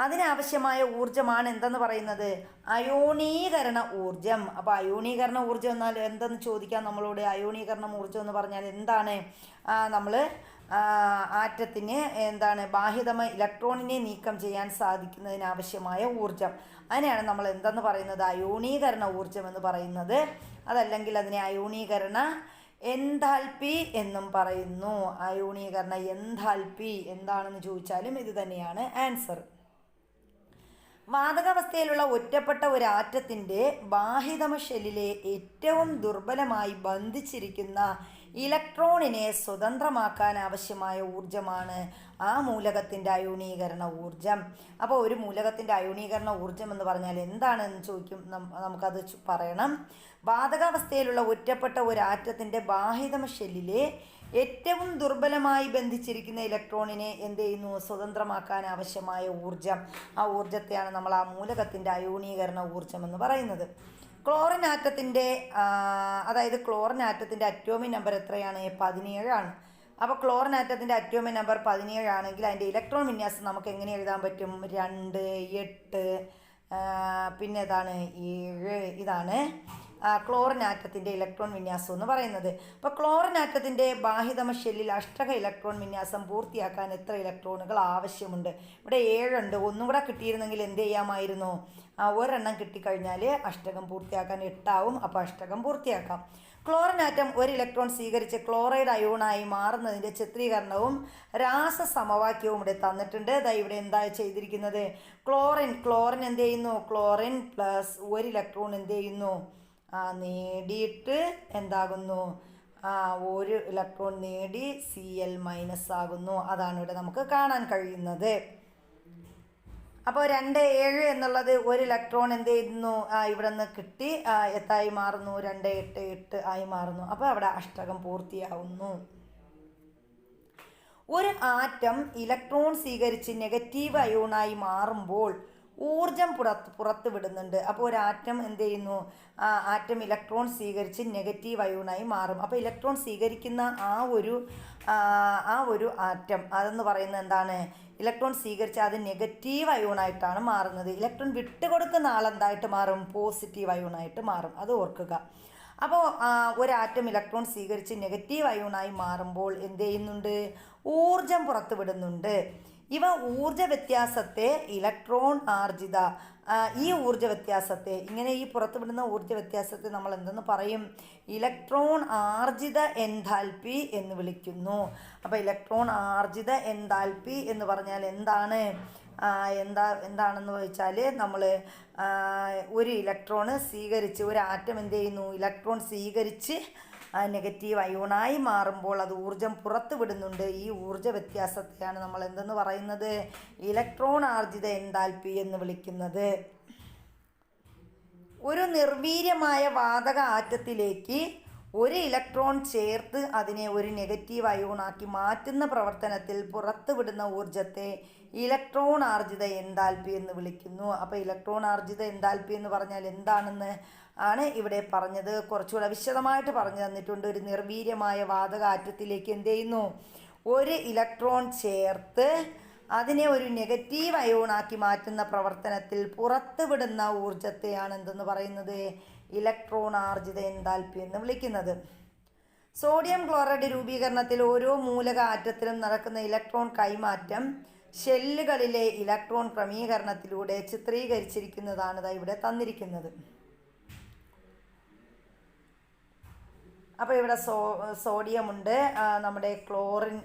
അതിനാവശ്യമായ ഊർജ്ജമാണ് എന്തെന്ന് പറയുന്നത്? അയോണീകരണ ഊർജം. അപ്പോൾ അയോണീകരണ ഊർജ്ജം എന്നാൽ എന്തെന്ന് ചോദിക്കാം നമ്മളോട്. അയോണീകരണ ഊർജ്ജം എന്ന് പറഞ്ഞാൽ എന്താണ്? നമ്മൾ ആറ്റത്തിന് എന്താണ് ബാഹ്യതമ ഇലക്ട്രോണിനെ നീക്കം ചെയ്യാൻ സാധിക്കുന്നതിനാവശ്യമായ ഊർജം. അതിനെയാണ് നമ്മൾ എന്തെന്ന് പറയുന്നത്? അയോണീകരണ ഊർജം എന്ന് പറയുന്നത്. അതല്ലെങ്കിൽ അതിനെ അയോണീകരണ എൻതാൽപ്പി എന്നും പറയുന്നു. അയോണീകരണ എൻതാൽപ്പി എന്താണെന്ന് ചോദിച്ചാലും ഇത് തന്നെയാണ് ആൻസർ. വാതകാവസ്ഥയിലുള്ള ഒറ്റപ്പെട്ട ഒരു ആറ്റത്തിൻ്റെ ബാഹ്യതമ ഷെല്ലിലെ ഏറ്റവും ദുർബലമായി ബന്ധിച്ചിരിക്കുന്ന ഇലക്ട്രോണിനെ സ്വതന്ത്രമാക്കാൻ ആവശ്യമായ ഊർജമാണ് ആ മൂലകത്തിൻ്റെ അയോണീകരണ ഊർജം. അപ്പോൾ ഒരു മൂലകത്തിൻ്റെ അയോണീകരണ ഊർജം എന്ന് പറഞ്ഞാൽ എന്താണെന്ന് ചോദിക്കും, നമുക്കത് പറയണം. വാതകാവസ്ഥയിലുള്ള ഒറ്റപ്പെട്ട ഒരു ആറ്റത്തിൻ്റെ ബാഹ്യതമ ഷെല്ലിലെ ഏറ്റവും ദുർബലമായി ബന്ധിച്ചിരിക്കുന്ന ഇലക്ട്രോണിനെ എന്ത് ചെയ്യുന്നു? സ്വതന്ത്രമാക്കാൻ ആവശ്യമായ ഊർജം. ആ ഊർജത്തെയാണ് നമ്മൾ ആ മൂലകത്തിൻ്റെ അയോണീകരണ ഊർജം എന്ന് പറയുന്നത്. ക്ലോറിൻ ആറ്റത്തിൻ്റെ അതായത് ക്ലോറിൻ ആറ്റത്തിൻ്റെ അറ്റോമിക് നമ്പർ എത്രയാണ്? 17 ആണ്. അപ്പോൾ ക്ലോറിൻ ആറ്റത്തിൻ്റെ അറ്റോമിക് നമ്പർ 17 ആണെങ്കിൽ അതിൻ്റെ ഇലക്ട്രോൺ വിന്യാസം നമുക്ക് എങ്ങനെ എഴുതാൻ പറ്റും? 2, 8, പിന്നെ ഏതാണ് 7. ഇതാണ് ക്ലോറിൻ ആറ്റത്തിൻ്റെ ഇലക്ട്രോൺ വിന്യാസം എന്ന് പറയുന്നത്. അപ്പോൾ ക്ലോറിൻ ആറ്റത്തിൻ്റെ ബാഹ്യതമ ഷെല്ലിൽ അഷ്ടക ഇലക്ട്രോൺ വിന്യാസം പൂർത്തിയാക്കാൻ എത്ര ഇലക്ട്രോണുകൾ ആവശ്യമുണ്ട്? ഇവിടെ 7 ഉണ്ട്. ഒന്നും കൂടെ കിട്ടിയിരുന്നെങ്കിൽ എന്ത് ചെയ്യാമായിരുന്നു? ഒരെണ്ണം കിട്ടിക്കഴിഞ്ഞാൽ അഷ്ടകം പൂർത്തിയാക്കാൻ 8 ആവും. അപ്പോൾ അഷ്ടകം പൂർത്തിയാക്കാം. ക്ലോറിൻ ആറ്റം ഒരു ഇലക്ട്രോൺ സ്വീകരിച്ച് ക്ലോറൈഡ് അയോണായി മാറുന്നതിൻ്റെ ചിത്രീകരണവും രാസസമവാക്യവും ഇവിടെ തന്നിട്ടുണ്ട്. ഇവിടെ എന്താ ചെയ്തിരിക്കുന്നത്? ക്ലോറിൻ എന്ത് ചെയ്യുന്നു? ക്ലോറിൻ പ്ലസ് ഒരു ഇലക്ട്രോൺ എന്ത് ചെയ്യുന്നു? നേടിയിട്ട് എന്താകുന്നു? ഒരു ഇലക്ട്രോൺ നേടി Cl മൈനസ് ആകുന്നു. അതാണ് ഇവിടെ നമുക്ക് കാണാൻ കഴിയുന്നത്. അപ്പോൾ 2, 7 എന്നുള്ളത് ഒരു ഇലക്ട്രോൺ എന്ത് ചെയ്യുന്നു? ഇവിടെ നിന്ന് കിട്ടി എത്തായി മാറുന്നു? 2, 8, 8 ആയി മാറുന്നു. അപ്പോൾ അവിടെ അഷ്ടകം പൂർത്തിയാവുന്നു. ഒരു ആറ്റം ഇലക്ട്രോൺ സ്വീകരിച്ച് നെഗറ്റീവ് അയോണായി മാറുമ്പോൾ ഊർജം പുറത്ത് വിടുന്നുണ്ട്. അപ്പോൾ ഒരു ആറ്റം എന്ത് ചെയ്യുന്നു? ആറ്റം ഇലക്ട്രോൺ സ്വീകരിച്ച് നെഗറ്റീവ് അയോണായി മാറും. അപ്പോൾ ഇലക്ട്രോൺ സ്വീകരിക്കുന്ന ആ ഒരു ആറ്റം അതെന്ന് പറയുന്നത് എന്താണ്? ഇലക്ട്രോൺ സ്വീകരിച്ച് അത് നെഗറ്റീവ് അയോണായിട്ടാണ് മാറുന്നത്. ഇലക്ട്രോൺ വിട്ടുകൊടുക്കുന്ന ആളെന്തായിട്ട് മാറും? പോസിറ്റീവ് അയോണായിട്ട് മാറും. അത് ഓർക്കുക. അപ്പോൾ ഒരു ആറ്റം ഇലക്ട്രോൺ സ്വീകരിച്ച് നെഗറ്റീവ് അയോണായി മാറുമ്പോൾ എന്ത് ചെയ്യുന്നുണ്ട്? ഊർജം പുറത്തു വിടുന്നുണ്ട്. ഇവ ഊർജ വ്യത്യാസത്തെ ഇലക്ട്രോൺ ആർജിത ഈ ഊർജ വ്യത്യാസത്തെ ഇങ്ങനെ ഈ പുറത്തുവിടുന്ന ഊർജ വ്യത്യാസത്തെ നമ്മൾ എന്തെന്ന് പറയും? ഇലക്ട്രോൺ ആർജിത എൻതാൽപ്പി എന്ന് വിളിക്കുന്നു. അപ്പോൾ ഇലക്ട്രോൺ ആർജിത എൻതാൽപ്പി എന്ന് പറഞ്ഞാൽ എന്താണ്? എന്താണെന്ന് ചോദിച്ചാൽ നമ്മൾ ഒരു ഇലക്ട്രോണ് സ്വീകരിച്ച് ഒരു ആറ്റം എന്ത് ചെയ്യുന്നു? ഇലക്ട്രോൺ സ്വീകരിച്ച് നെഗറ്റീവ് അയോണായി മാറുമ്പോൾ അത് ഊർജം പുറത്തു വിടുന്നുണ്ട്. ഈ ഊർജ വ്യത്യാസത്തെയാണ് നമ്മൾ എന്തെന്ന് പറയുന്നത്? ഇലക്ട്രോൺ ആർജിത എൻതാൽപ്പി എന്ന് വിളിക്കുന്നത്. ഒരു നിർവീര്യമായ വാതക ആറ്റത്തിലേക്ക് ഒരു ഇലക്ട്രോൺ ചേർത്ത് അതിനെ ഒരു നെഗറ്റീവ് അയോണാക്കി മാറ്റുന്ന പ്രവർത്തനത്തിൽ പുറത്തുവിടുന്ന ഊർജത്തെ ഇലക്ട്രോൺ ആർജിത എൻതാൽപ്പി എന്ന് വിളിക്കുന്നു. അപ്പോൾ ഇലക്ട്രോൺ ആർജിത എൻതാൽപ്പി എന്ന് പറഞ്ഞാൽ എന്താണെന്ന് ആണ് ഇവിടെ പറഞ്ഞത്. കുറച്ചുകൂടെ വിശദമായിട്ട് പറഞ്ഞു തന്നിട്ടുണ്ട്. ഒരു നിർവീര്യമായ വാതക ആറ്റത്തിലേക്ക് എന്ത് ചെയ്യുന്നു? ഒരു ഇലക്ട്രോൺ ചേർത്ത് അതിനെ ഒരു നെഗറ്റീവ് അയോണാക്കി മാറ്റുന്ന പ്രവർത്തനത്തിൽ പുറത്തുവിടുന്ന ഊർജത്തെയാണ് എന്തെന്ന് പറയുന്നത്? ഇലക്ട്രോൺ ആർജിത എൻതാൽപ്പി എന്ന് വിളിക്കുന്നത്. സോഡിയം ക്ലോറൈഡ് രൂപീകരണത്തിൽ ഓരോ മൂലക ആറ്റത്തിലും നടക്കുന്ന ഇലക്ട്രോൺ കൈമാറ്റം ഷെല്ലുകളിലെ ഇലക്ട്രോൺ ക്രമീകരണത്തിലൂടെ ചിത്രീകരിച്ചിരിക്കുന്നതാണ് ഇവിടെ തന്നിരിക്കുന്നത്. അപ്പോൾ ഇവിടെ സോഡിയം ഉണ്ട്, നമ്മുടെ ക്ലോറിൻ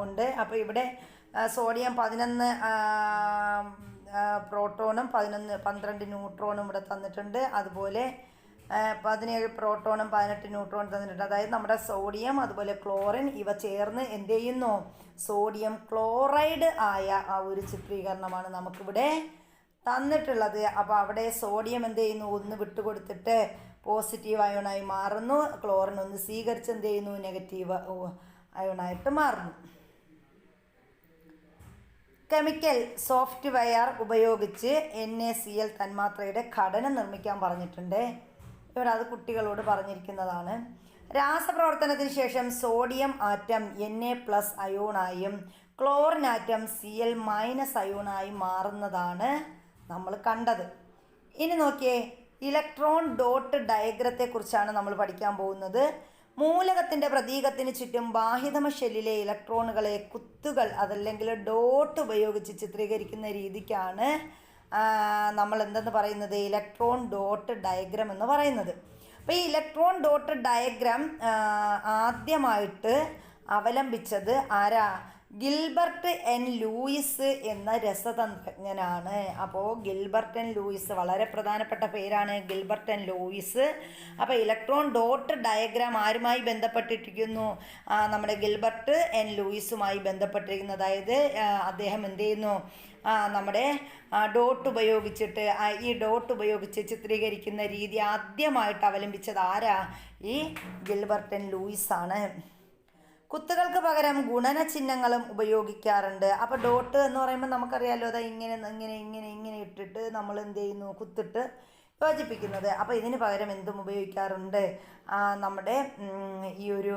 ഉണ്ട്. അപ്പോൾ ഇവിടെ സോഡിയം 11 പ്രോട്ടോണും 12 ന്യൂട്രോണും ഇവിടെ തന്നിട്ടുണ്ട്. അതുപോലെ 17 പ്രോട്ടോണും 18 ന്യൂട്രോണും തന്നിട്ടുണ്ട്. അതായത് നമ്മുടെ സോഡിയം അതുപോലെ ക്ലോറിൻ ഇവ ചേർന്ന് എന്ത് ചെയ്യുന്നു? സോഡിയം ക്ലോറൈഡ് ആയ ആ ഒരു ചിത്രീകരണമാണ് നമുക്കിവിടെ തന്നിട്ടുള്ളത്. അപ്പോൾ അവിടെ സോഡിയം എന്ത് ചെയ്യുന്നു? ഒന്ന് വിട്ടുകൊടുത്തിട്ട് പോസിറ്റീവ് അയോണായി മാറുന്നു. ക്ലോറിൻ ഒന്ന് സ്വീകരിച്ച് എന്ത് ചെയ്യുന്നു? നെഗറ്റീവ് അയോണായിട്ട് മാറുന്നു. കെമിക്കൽ സോഫ്റ്റ്വെയർ ഉപയോഗിച്ച് NaCl തന്മാത്രയുടെ ഘടന നിർമ്മിക്കാൻ പറഞ്ഞിട്ടുണ്ട്. ഇവിടെ അത് കുട്ടികളോട് പറഞ്ഞിരിക്കുന്നതാണ്. രാസപ്രവർത്തനത്തിന് ശേഷം സോഡിയം ആറ്റം Na+ അയോണായും ക്ലോറിൻ ആറ്റം Cl- അയോണായി മാറുന്നതാണ് നമ്മൾ കണ്ടത്. ഇനി നോക്കിയേ, ഇലക്ട്രോൺ ഡോട്ട് ഡയഗ്രത്തെക്കുറിച്ചാണ് നമ്മൾ പഠിക്കാൻ പോകുന്നത്. മൂലകത്തിൻ്റെ പ്രതീകത്തിന് ചുറ്റും ബാഹ്യതമ ഷെല്ലിലെ ഇലക്ട്രോണുകളെ കുത്തുകൾ അതല്ലെങ്കിൽ ഡോട്ട് ഉപയോഗിച്ച് ചിത്രീകരിക്കുന്ന രീതിക്കാണ് നമ്മൾ എന്തെന്ന് പറയുന്നത്, ഇലക്ട്രോൺ ഡോട്ട് ഡയഗ്രാം എന്ന് പറയുന്നത്. അപ്പോൾ ഈ ഇലക്ട്രോൺ ഡോട്ട് ഡയഗ്രാം ആദ്യമായിട്ട് അവലംബിച്ചത് ആരാ? ഗിൽബർട്ട് എൻ ലൂയിസ് എന്ന രസതന്ത്രജ്ഞനാണ്. അപ്പോൾ ഗിൽബർട്ട് എൻ ലൂയിസ്, വളരെ പ്രധാനപ്പെട്ട പേരാണ് ഗിൽബർട്ട് എൻ ലൂയിസ്. അപ്പോൾ ഇലക്ട്രോൺ ഡോട്ട് ഡയഗ്രാം ആരുമായി ബന്ധപ്പെട്ടിരിക്കുന്നു? നമ്മുടെ ഗിൽബർട്ട് എൻ ലൂയിസുമായി ബന്ധപ്പെട്ടിരിക്കുന്നു. അതായത് അദ്ദേഹം എന്ത് ചെയ്യുന്നു, നമ്മുടെ ഡോട്ട് ഉപയോഗിച്ചിട്ട് ഈ ഡോട്ട് ഉപയോഗിച്ച് ചിത്രീകരിക്കുന്ന രീതി ആദ്യമായിട്ട് അവലംബിച്ചത് ആരാ? ഈ ഗിൽബർട്ട് എൻ ലൂയിസ് ആണ്. കുത്തുകൾക്ക് പകരം ഗുണന ചിഹ്നങ്ങളും ഉപയോഗിക്കാറുണ്ട്. അപ്പോൾ ഡോട്ട് എന്ന് പറയുമ്പോൾ നമുക്കറിയാമല്ലോ, അത് ഇങ്ങനെ ഇങ്ങനെ ഇങ്ങനെ ഇങ്ങനെ ഇട്ടിട്ട് നമ്മൾ എന്ത് ചെയ്യുന്നു, കുത്തിട്ട് യോജിപ്പിക്കുന്നത്. അപ്പോൾ ഇതിന് പകരം എന്തും ഉപയോഗിക്കാറുണ്ട്? നമ്മുടെ ഈ ഒരു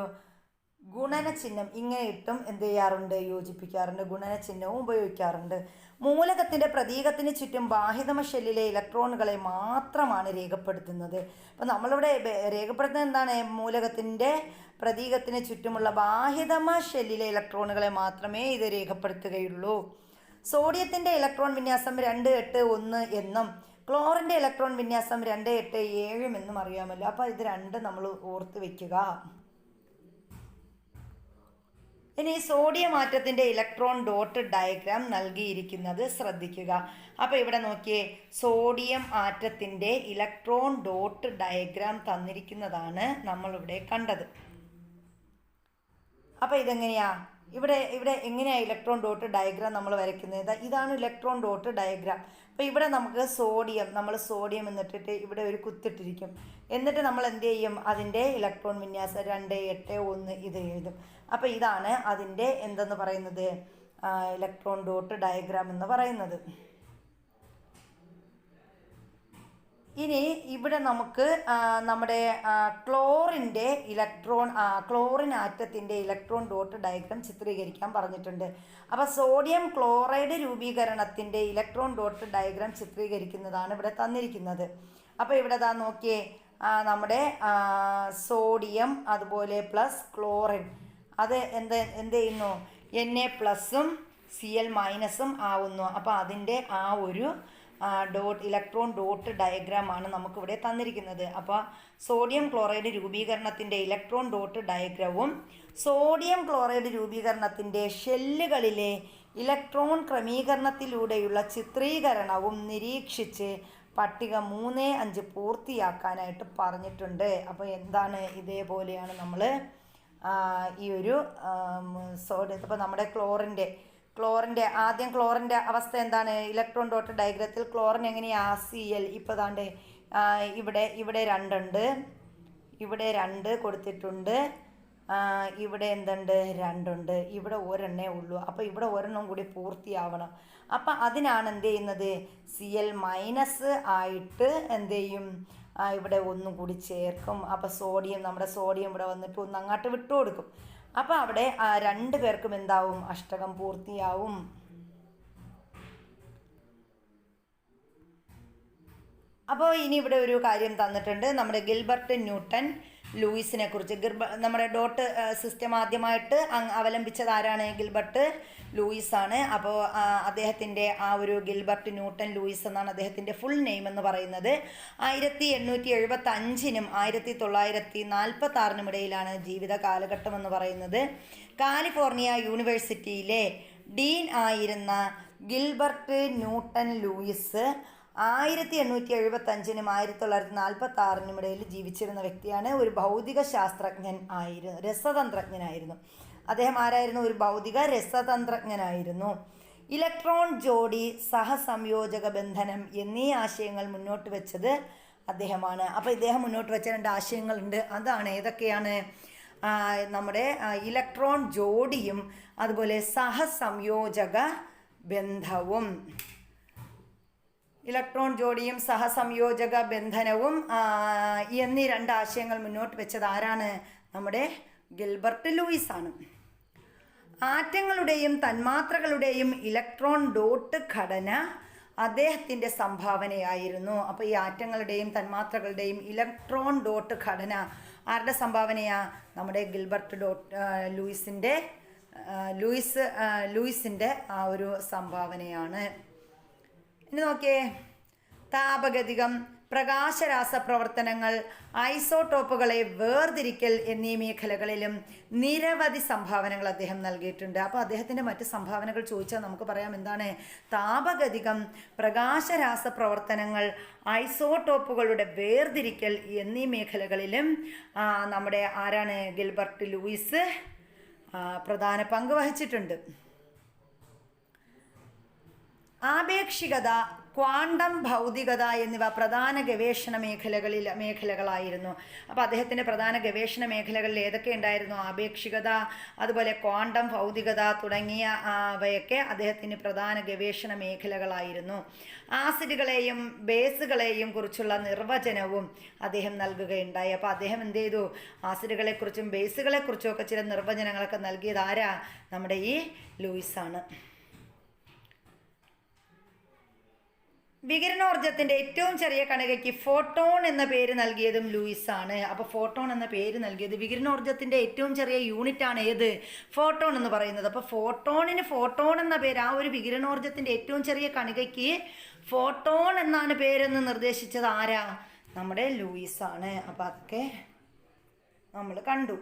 ഗുണന ചിഹ്നം ഇങ്ങനെ ഇട്ടും എന്ത് ചെയ്യാറുണ്ട്, യോജിപ്പിക്കാറുണ്ട്. ഗുണന ചിഹ്നവും ഉപയോഗിക്കാറുണ്ട്. മൂലകത്തിൻ്റെ പ്രതീകത്തിന് ചുറ്റും ബാഹ്യതമ ഷെല്ലിലെ ഇലക്ട്രോണുകളെ മാത്രമാണ് രേഖപ്പെടുത്തുന്നത്. അപ്പോൾ നമ്മളിവിടെ രേഖപ്പെടുത്തുന്നത് എന്താണ്? മൂലകത്തിൻ്റെ പ്രതീകത്തിന് ചുറ്റുമുള്ള ബാഹ്യതമ ഷെല്ലിലെ ഇലക്ട്രോണുകളെ മാത്രമേ ഇത് രേഖപ്പെടുത്തുകയുള്ളൂ. സോഡിയത്തിൻ്റെ ഇലക്ട്രോൺ വിന്യാസം 281 എന്നും ക്ലോറിൻ്റെ ഇലക്ട്രോൺ വിന്യാസം 287 എന്നും അറിയാമല്ലോ. അപ്പോൾ ഇത് രണ്ടും നമ്മൾ ഓർത്ത് വയ്ക്കുക. ഇനി സോഡിയം ആറ്റത്തിൻ്റെ ഇലക്ട്രോൺ ഡോട്ട് ഡയഗ്രാം നൽകിയിരിക്കുന്നത് ശ്രദ്ധിക്കുക. അപ്പോൾ ഇവിടെ നോക്കിയേ, സോഡിയം ആറ്റത്തിൻ്റെ ഇലക്ട്രോൺ ഡോട്ട് ഡയഗ്രാം തന്നിരിക്കുന്നതാണ് നമ്മളിവിടെ കണ്ടത്. അപ്പോൾ ഇതെങ്ങനെയാ, ഇവിടെ എങ്ങനെയാണ് ഇലക്ട്രോൺ ഡോട്ട് ഡയഗ്രാം നമ്മൾ വരയ്ക്കുന്നത്? ഇതാണ് ഇലക്ട്രോൺ ഡോട്ട് ഡയഗ്രാം. അപ്പോൾ ഇവിടെ നമുക്ക് നമ്മൾ സോഡിയം എന്നിട്ടിട്ട് ഇവിടെ ഒരു കുത്തിട്ടിരിക്കും. എന്നിട്ട് നമ്മൾ എന്ത് ചെയ്യും, അതിൻ്റെ ഇലക്ട്രോൺ വിന്യാസം 281 ഇത് എഴുതും. അപ്പോൾ ഇതാണ് അതിൻ്റെ എന്തെന്ന് പറയുന്നത്, ഇലക്ട്രോൺ ഡോട്ട് ഡയഗ്രാം എന്ന് പറയുന്നത്. ഇനി ഇവിടെ നമുക്ക് നമ്മുടെ ക്ലോറിൻ ആറ്റത്തിൻ്റെ ഇലക്ട്രോൺ ഡോട്ട് ഡയഗ്രാം ചിത്രീകരിക്കാൻ പറഞ്ഞിട്ടുണ്ട്. അപ്പോൾ സോഡിയം ക്ലോറൈഡ് രൂപീകരണത്തിൻ്റെ ഇലക്ട്രോൺ ഡോട്ട് ഡയഗ്രാം ചിത്രീകരിക്കുന്നതാണ് ഇവിടെ തന്നിരിക്കുന്നത്. അപ്പോൾ ഇവിടെ നോക്കിയേ, നമ്മുടെ സോഡിയം അതുപോലെ പ്ലസ് ക്ലോറിൻ അത് എന്ത് ചെയ്യുന്നു, Na+ഉം Cl- ആവുന്നു. അപ്പോൾ അതിൻ്റെ ആ ഒരു ഇലക്ട്രോൺ ഡോട്ട് ഡയഗ്രാമാണ് നമുക്കിവിടെ തന്നിരിക്കുന്നത്. അപ്പോൾ സോഡിയം ക്ലോറൈഡ് രൂപീകരണത്തിൻ്റെ ഇലക്ട്രോൺ ഡോട്ട് ഡയഗ്രാമും സോഡിയം ക്ലോറൈഡ് രൂപീകരണത്തിൻ്റെ ഷെല്ലുകളിലെ ഇലക്ട്രോൺ ക്രമീകരണത്തിലൂടെയുള്ള ചിത്രീകരണവും നിരീക്ഷിച്ച് പട്ടിക 3.5 പൂർത്തിയാക്കാനായിട്ട് പറഞ്ഞിട്ടുണ്ട്. അപ്പോൾ എന്താണ്, ഇതേപോലെയാണ് നമ്മൾ ഈ ഒരു ഇപ്പോൾ നമ്മുടെ ക്ലോറിൻ്റെ ആദ്യം ക്ലോറിൻ്റെ അവസ്ഥ എന്താണ്? ഇലക്ട്രോൺ ഡോട്ട് ഡയഗ്രത്തിൽ ക്ലോറിൻ എങ്ങനെയാണ്? Cl. ഇപ്പോൾ ദാണ്ട് ഇവിടെ 2 ഉണ്ട്, ഇവിടെ 2 കൊടുത്തിട്ടുണ്ട്, ഇവിടെ എന്തുണ്ട്, 2 ഉണ്ട്, ഇവിടെ ഒരെണ്ണേ ഉള്ളൂ. അപ്പോൾ ഇവിടെ ഒരെണ്ണം കൂടി പൂർത്തിയാവണം. അപ്പം അതിനാണ് എന്ത് ചെയ്യുന്നത്, Cl- ആയിട്ട് എന്ത് ചെയ്യും, ഇവിടെ ഒന്നും കൂടി ചേർക്കും. അപ്പോൾ നമ്മുടെ സോഡിയം ഇവിടെ വന്നിട്ട് ഒന്ന് അങ്ങോട്ട് വിട്ടു കൊടുക്കും. അപ്പോൾ അവിടെ 2 പേർക്കും എന്താവും, അഷ്ടകം പൂർത്തിയാവും. അപ്പോൾ ഇനി ഇവിടെ ഒരു കാര്യം തന്നിട്ടുണ്ട്, നമ്മുടെ ഗിൽബർട്ട് ന്യൂട്ടൺ ലൂയിസിനെ കുറിച്ച്. നമ്മുടെ ഡോട്ട് സിസ്റ്റം ആദ്യമായിട്ട് അവലംബിച്ചത് ആരാണ്? ഗിൽബർട്ട് ലൂയിസ് ആണ്. അപ്പോൾ അദ്ദേഹത്തിൻ്റെ ആ ഒരു ഗിൽബർട്ട് ന്യൂട്ടൺ ലൂയിസ് എന്നാണ് അദ്ദേഹത്തിൻ്റെ ഫുൾ നെയിം എന്ന് പറയുന്നത്. 1875-നും 1946-നും ഇടയിലാണ് ജീവിത കാലഘട്ടം എന്ന് പറയുന്നത്. കാലിഫോർണിയ യൂണിവേഴ്സിറ്റിയിലെ ഡീൻ ആയിരുന്ന ഗിൽബർട്ട് ന്യൂട്ടൺ ലൂയിസ് 1875-നും 1946-നും ഇടയിൽ ജീവിച്ചിരുന്ന വ്യക്തിയാണ്. ഒരു ഭൗതിക ശാസ്ത്രജ്ഞൻ ആയിരുന്നു, രസതന്ത്രജ്ഞനായിരുന്നു. അദ്ദേഹം ആരായിരുന്നു? ഒരു ഭൗതിക രസതന്ത്രജ്ഞനായിരുന്നു. ഇലക്ട്രോൺ ജോഡി, സഹസംയോജക ബന്ധനം എന്നീ ആശയങ്ങൾ മുന്നോട്ട് വെച്ചത് അദ്ദേഹമാണ്. അപ്പോൾ ഇദ്ദേഹം മുന്നോട്ട് വെച്ച 2 ആശയങ്ങളുണ്ട്. അതാണ് ഏതൊക്കെയാണ്? നമ്മുടെ ഇലക്ട്രോൺ ജോഡിയും അതുപോലെ സഹസംയോജക ബന്ധവും. ഇലക്ട്രോൺ ജോഡിയും സഹസംയോജക ബന്ധനവും എന്നീ 2 ആശയങ്ങൾ മുന്നോട്ട് വെച്ചത് ആരാണ്? നമ്മുടെ ഗിൽബർട്ട് ലൂയിസ് ആണ്. ആറ്റങ്ങളുടെയും തന്മാത്രകളുടെയും ഇലക്ട്രോൺ ഡോട്ട് ഘടന അദ്ദേഹത്തിൻ്റെ സംഭാവനയായിരുന്നു. അപ്പോൾ ഈ ആറ്റങ്ങളുടെയും തന്മാത്രകളുടെയും ഇലക്ട്രോൺ ഡോട്ട് ഘടന ആരുടെ സംഭാവനയാ? നമ്മുടെ ഗിൽബർട്ട് ലൂയിസിൻ്റെ ആ ഒരു സംഭാവനയാണ്. ഇനി നോക്കിയേ, താപഗതികം, പ്രകാശരാസ പ്രവർത്തനങ്ങൾ, ഐസോടോപ്പുകളെ വേർതിരിക്കൽ എന്നീ മേഖലകളിലും നിരവധി സംഭാവനകൾ അദ്ദേഹം നൽകിയിട്ടുണ്ട്. അപ്പോൾ അദ്ദേഹത്തിൻ്റെ മറ്റ് സംഭാവനകൾ ചോദിച്ചാൽ നമുക്ക് പറയാം എന്താണ്? താപഗതികം, പ്രകാശരാസ പ്രവർത്തനങ്ങൾ, ഐസോടോപ്പുകളുടെ വേർതിരിക്കൽ എന്നീ മേഖലകളിലും നമ്മുടെ ആരാണ്? ഗിൽബർട്ട് ലൂയിസ് പ്രധാന പങ്ക് വഹിച്ചിട്ടുണ്ട്. ആപേക്ഷികത, ക്വാണ്ടം ഭൗതികത എന്നിവ പ്രധാന ഗവേഷണ മേഖലകളായിരുന്നു. അപ്പോൾ അദ്ദേഹത്തിൻ്റെ പ്രധാന ഗവേഷണ മേഖലകളിൽ ഏതൊക്കെ ഉണ്ടായിരുന്നു? ആപേക്ഷികത, അതുപോലെ ക്വാണ്ടം ഭൗതികത തുടങ്ങിയവയൊക്കെ അദ്ദേഹത്തിന് പ്രധാന ഗവേഷണ മേഖലകളായിരുന്നു. ആസിഡുകളെയും ബേസുകളെയും കുറിച്ചുള്ള നിർവചനവും അദ്ദേഹം നൽകുകയുണ്ടായി. അപ്പോൾ അദ്ദേഹം എന്ത് ചെയ്തു? ആസിഡുകളെക്കുറിച്ചും ബേസുകളെക്കുറിച്ചും ഒക്കെ ചില നിർവചനങ്ങളൊക്കെ നൽകിയത് ആരാ? നമ്മുടെ ഈ ലൂയിസാണ്. വികിരണോർജ്ജത്തിൻ്റെ ഏറ്റവും ചെറിയ കണികയ്ക്ക് ഫോട്ടോൺ എന്ന പേര് നൽകിയതും ലൂയിസാണ്. അപ്പോൾ ഫോട്ടോൺ എന്ന പേര് നൽകിയത്, വികിരണോർജ്ജത്തിൻ്റെ ഏറ്റവും ചെറിയ യൂണിറ്റാണ് ഏത്? ഫോട്ടോൺ എന്ന് പറയുന്നത്. അപ്പോൾ ഫോട്ടോൺ എന്ന പേര്, ആ ഒരു വികിരണോർജ്ജത്തിൻ്റെ ഏറ്റവും ചെറിയ കണികയ്ക്ക് ഫോട്ടോൺ എന്നാണ് പേരെന്ന് നിർദ്ദേശിച്ചത് ആരാ? നമ്മുടെ ലൂയിസാണ്. അപ്പോൾ അതൊക്കെ നമ്മൾ കണ്ടു.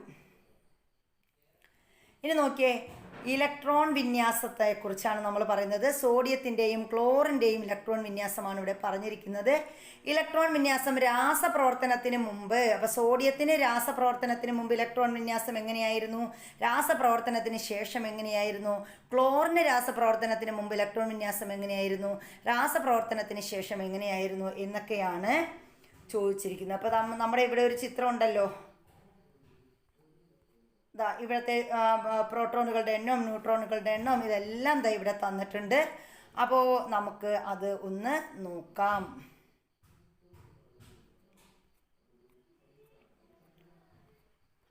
ഇനി നോക്കിയേ, ഇലക്ട്രോൺ വിന്യാസത്തെക്കുറിച്ചാണ് നമ്മൾ പറയുന്നത്. സോഡിയത്തിൻ്റെയും ക്ലോറിൻ്റെയും ഇലക്ട്രോൺ വിന്യാസമാണ് ഇവിടെ പറഞ്ഞിരിക്കുന്നത്. ഇലക്ട്രോൺ വിന്യാസം രാസപ്രവർത്തനത്തിന് മുമ്പ്, അപ്പോൾ സോഡിയത്തിന് രാസപ്രവർത്തനത്തിന് മുമ്പ് ഇലക്ട്രോൺ വിന്യാസം എങ്ങനെയായിരുന്നു? രാസപ്രവർത്തനത്തിന് ശേഷം എങ്ങനെയായിരുന്നു? ക്ലോറിന് രാസപ്രവർത്തനത്തിന് മുമ്പ് ഇലക്ട്രോൺ വിന്യാസം എങ്ങനെയായിരുന്നു? രാസപ്രവർത്തനത്തിന് ശേഷം എങ്ങനെയായിരുന്നു എന്നൊക്കെയാണ് ചോദിച്ചിരിക്കുന്നത്. അപ്പോൾ നമ്മുടെ ഇവിടെ ഒരു ചിത്രം ഉണ്ടല്ലോ, ഇവിടുത്തെ പ്രോട്ടോണുകളുടെ എണ്ണം, ന്യൂട്രോണുകളുടെ എണ്ണം ഇതെല്ലാം ഇവിടെ തന്നിട്ടുണ്ട്. അപ്പോൾ നമുക്ക് അത് ഒന്ന് നോക്കാം.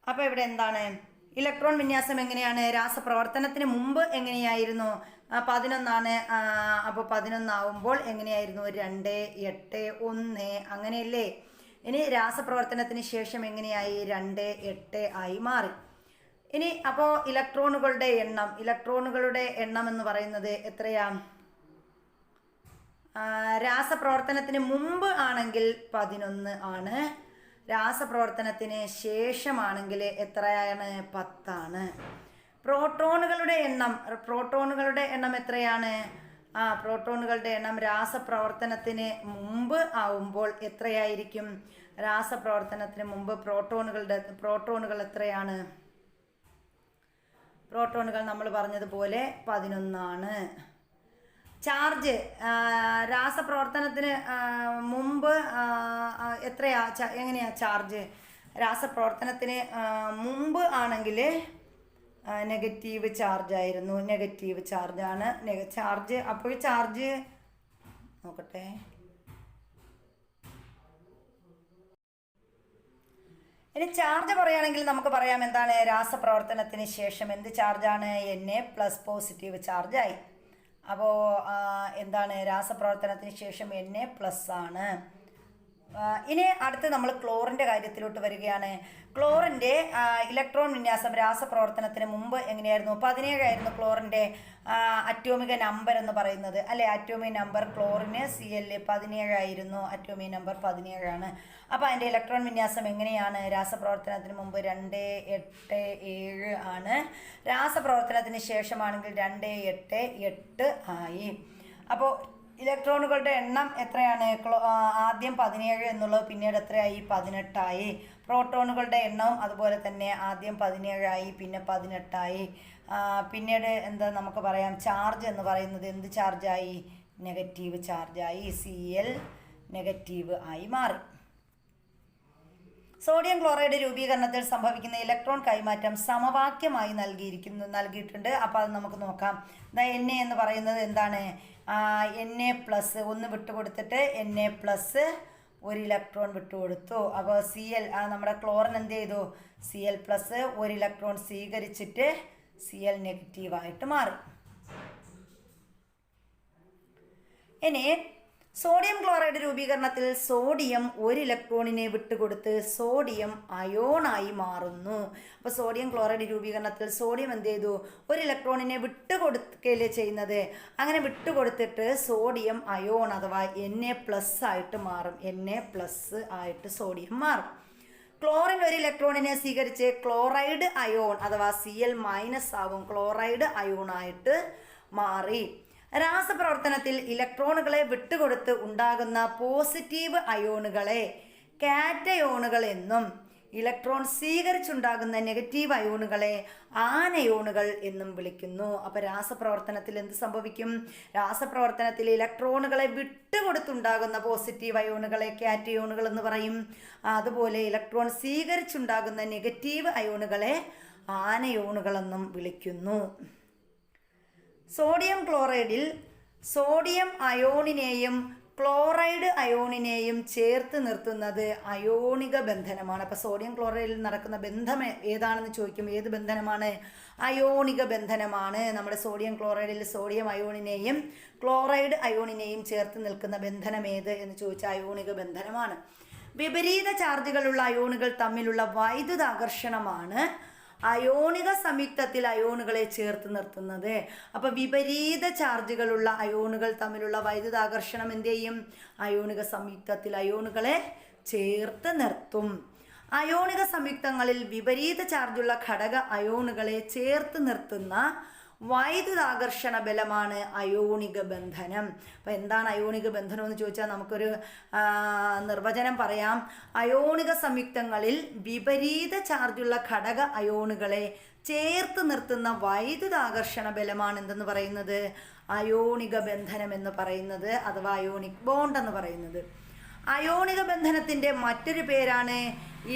അപ്പോൾ ഇവിടെ എന്താണ്? ഇലക്ട്രോൺ വിന്യാസം എങ്ങനെയാണ്? രാസപ്രവർത്തനത്തിന് മുമ്പ് എങ്ങനെയായിരുന്നു? 11 അപ്പോൾ 11 ആവുമ്പോൾ എങ്ങനെയായിരുന്നു? 2, 8, 1 അങ്ങനെയല്ലേ? ഇനി രാസപ്രവർത്തനത്തിന് ശേഷം എങ്ങനെയായി? 2, 8 ആയി മാറി. ഇനി അപ്പോൾ ഇലക്ട്രോണുകളുടെ എണ്ണം എന്ന് പറയുന്നത് എത്രയാ? രാസപ്രവർത്തനത്തിന് മുമ്പ് ആണെങ്കിൽ 11 ആണ്. രാസപ്രവർത്തനത്തിന് ശേഷമാണെങ്കിൽ എത്രയാണ്? 10 ആണ്. പ്രോട്ടോണുകളുടെ എണ്ണം എത്രയാണ്? പ്രോട്ടോണുകളുടെ എണ്ണം രാസപ്രവർത്തനത്തിന് മുമ്പ് ആവുമ്പോൾ എത്രയായിരിക്കും? രാസപ്രവർത്തനത്തിന് മുമ്പ് പ്രോട്ടോണുകൾ എത്രയാണ്? പ്രോട്ടോണുകൾ നമ്മൾ പറഞ്ഞതുപോലെ 11 ആണ്. ചാർജ് രാസപ്രവർത്തനത്തിന് മുമ്പ് എങ്ങനെയാ ചാർജ്? രാസപ്രവർത്തനത്തിന് മുമ്പ് ആണെങ്കിൽ നെഗറ്റീവ് ചാർജ് ആയിരുന്നു. നെഗറ്റീവ് ചാർജാണ് ചാർജ്. അപ്പോൾ ചാർജ് നോക്കട്ടെ, ഇനി ചാർജ് പറയുകയാണെങ്കിൽ നമുക്ക് പറയാം എന്താണ്? രാസപ്രവർത്തനത്തിന് ശേഷം എന്ത് ചാർജാണ്? Na+ positive ചാർജായി. അപ്പോൾ എന്താണ്? രാസപ്രവർത്തനത്തിന് ശേഷം Na+ ആണ്. ഇനി അടുത്ത് നമ്മൾ ക്ലോറിൻ്റെ കാര്യത്തിലോട്ട് വരികയാണ്. ക്ലോറിൻ്റെ ഇലക്ട്രോൺ വിന്യാസം രാസപ്രവർത്തനത്തിന് മുമ്പ് എങ്ങനെയായിരുന്നു? 17 ആയിരുന്നു ക്ലോറിൻ്റെ അറ്റോമിക നമ്പർ എന്ന് പറയുന്നത്, അല്ലേ? അറ്റോമിക് നമ്പർ ക്ലോറിന് Cl 17 ആയിരുന്നു. അറ്റോമിക് നമ്പർ 17 ആണ്. അപ്പോൾ അതിൻ്റെ ഇലക്ട്രോൺ വിന്യാസം എങ്ങനെയാണ്? രാസപ്രവർത്തനത്തിന് മുമ്പ് 2, 8, 7 ആണ്. രാസപ്രവർത്തനത്തിന് ശേഷമാണെങ്കിൽ 2, 8, 8 ആയി. അപ്പോൾ ഇലക്ട്രോണുകളുടെ എണ്ണം എത്രയാണ്? ആദ്യം 17 എന്നുള്ളത് പിന്നീട് എത്രയായി? 18 ആയി. പ്രോട്ടോണുകളുടെ എണ്ണവും അതുപോലെ തന്നെ ആദ്യം 17 ആയി, പിന്നെ 18 ആയി. പിന്നീട് എന്താ നമുക്ക് പറയാം? ചാർജ് എന്ന് പറയുന്നത് എന്ത് ചാർജായി? നെഗറ്റീവ് ചാർജായി. Cl നെഗറ്റീവ് ആയി മാറി. സോഡിയം ക്ലോറൈഡ് രൂപീകരണത്തിൽ സംഭവിക്കുന്ന ഇലക്ട്രോൺ കൈമാറ്റം സമവാക്യമായി നൽകിയിട്ടുണ്ട്. അപ്പോൾ അത് നമുക്ക് നോക്കാം. Na എന്ന് പറയുന്നത് എന്താണ്? Na+, ഒന്ന് വിട്ടുകൊടുത്തിട്ട് Na+, ഒരു ഇലക്ട്രോൺ വിട്ടുകൊടുത്തു. അപ്പോൾ Cl നമ്മുടെ ക്ലോറിൻ എന്ത് ചെയ്തു? Cl+, ഒരു ഇലക്ട്രോൺ സ്വീകരിച്ചിട്ട് Cl നെഗറ്റീവായിട്ട് മാറി. ഇനി സോഡിയം ക്ലോറൈഡ് രൂപീകരണത്തിൽ സോഡിയം ഒരു ഇലക്ട്രോണിനെ വിട്ടുകൊടുത്ത് സോഡിയം അയോണായി മാറുന്നു. അപ്പോൾ സോഡിയം ക്ലോറൈഡ് രൂപീകരണത്തിൽ സോഡിയം എന്ത് ചെയ്തു? ഒരു ഇലക്ട്രോണിനെ വിട്ടുകൊടുക്കുകയല്ലേ ചെയ്യുന്നത്. അങ്ങനെ വിട്ടുകൊടുത്തിട്ട് സോഡിയം അയോൺ അഥവാ Na+ ആയിട്ട് മാറും. Na+ ആയിട്ട് സോഡിയം മാറും. ക്ലോറിൻ ഒരു ഇലക്ട്രോണിനെ സ്വീകരിച്ച് ക്ലോറൈഡ് അയോൺ അഥവാ Cl- ആവും. ക്ലോറൈഡ് അയോണായിട്ട് മാറി. രാസപ്രവർത്തനത്തിൽ ഇലക്ട്രോണുകളെ വിട്ടുകൊടുത്ത് ഉണ്ടാകുന്ന പോസിറ്റീവ് അയോണുകളെ കാറ്റയോണുകൾ എന്നും ഇലക്ട്രോൺ സ്വീകരിച്ചുണ്ടാകുന്ന നെഗറ്റീവ് അയോണുകളെ ആനയോണുകൾ എന്നും വിളിക്കുന്നു. അപ്പോൾ രാസപ്രവർത്തനത്തിൽ എന്ത് സംഭവിക്കും? രാസപ്രവർത്തനത്തിൽ ഇലക്ട്രോണുകളെ വിട്ടുകൊടുത്തുണ്ടാകുന്ന പോസിറ്റീവ് അയോണുകളെ കാറ്റയോണുകൾ എന്ന് പറയും. അതുപോലെ ഇലക്ട്രോൺ സ്വീകരിച്ചുണ്ടാകുന്ന നെഗറ്റീവ് അയോണുകളെ ആനയോണുകളെന്നും വിളിക്കുന്നു. സോഡിയം ക്ലോറൈഡിൽ സോഡിയം അയോണിനെയും ക്ലോറൈഡ് അയോണിനെയും ചേർത്ത് നിർത്തുന്നത് അയോണിക ബന്ധനമാണ്. അപ്പോൾ സോഡിയം ക്ലോറൈഡിൽ നടക്കുന്ന ബന്ധം ഏതാണെന്ന് ചോദിക്കും. ഏത് ബന്ധനമാണ്? അയോണിക ബന്ധനമാണ്. നമ്മുടെ സോഡിയം ക്ലോറൈഡിൽ സോഡിയം അയോണിനെയും ക്ലോറൈഡ് അയോണിനെയും ചേർത്ത് നിൽക്കുന്ന ബന്ധനം ഏത് എന്ന് ചോദിച്ചാൽ അയോണിക ബന്ധനമാണ്. വിപരീത ചാർജുകളുള്ള അയോണുകൾ തമ്മിലുള്ള വൈദ്യുതാകർഷണമാണ് അയോണിക സംയുക്തത്തിൽ അയോണുകളെ ചേർത്ത് നിർത്തുന്നത്. അപ്പോൾ വിപരീത ചാർജുകളുള്ള അയോണുകൾ തമ്മിലുള്ള വൈദ്യുതാകർഷണം എന്ത് ചെയ്യും? അയോണിക സംയുക്തത്തിൽ അയോണുകളെ ചേർത്ത് നിർത്തും. അയോണിക സംയുക്തങ്ങളിൽ വിപരീത ചാർജുള്ള ഘടക അയോണുകളെ ചേർത്ത് നിർത്തുന്ന വൈദ്യുതാകർഷണ ബലമാണ് അയോണിക ബന്ധനം. അപ്പോൾ എന്താണ് അയോണിക ബന്ധനം എന്ന് ചോദിച്ചാൽ നമുക്കൊരു നിർവചനം പറയാം. അയോണിക സംയുക്തങ്ങളിൽ വിപരീത ചാർജുള്ള ഘടക അയോണുകളെ ചേർത്ത് നിർത്തുന്ന വൈദ്യുതാകർഷണ ബലമാണ് എന്തെന്ന് പറയുന്നത്? അയോണിക ബന്ധനം എന്ന് പറയുന്നത്, അഥവാ അയോണിക് ബോണ്ട് എന്ന് പറയുന്നത്. അയോണിക ബന്ധനത്തിൻ്റെ മറ്റൊരു പേരാണ്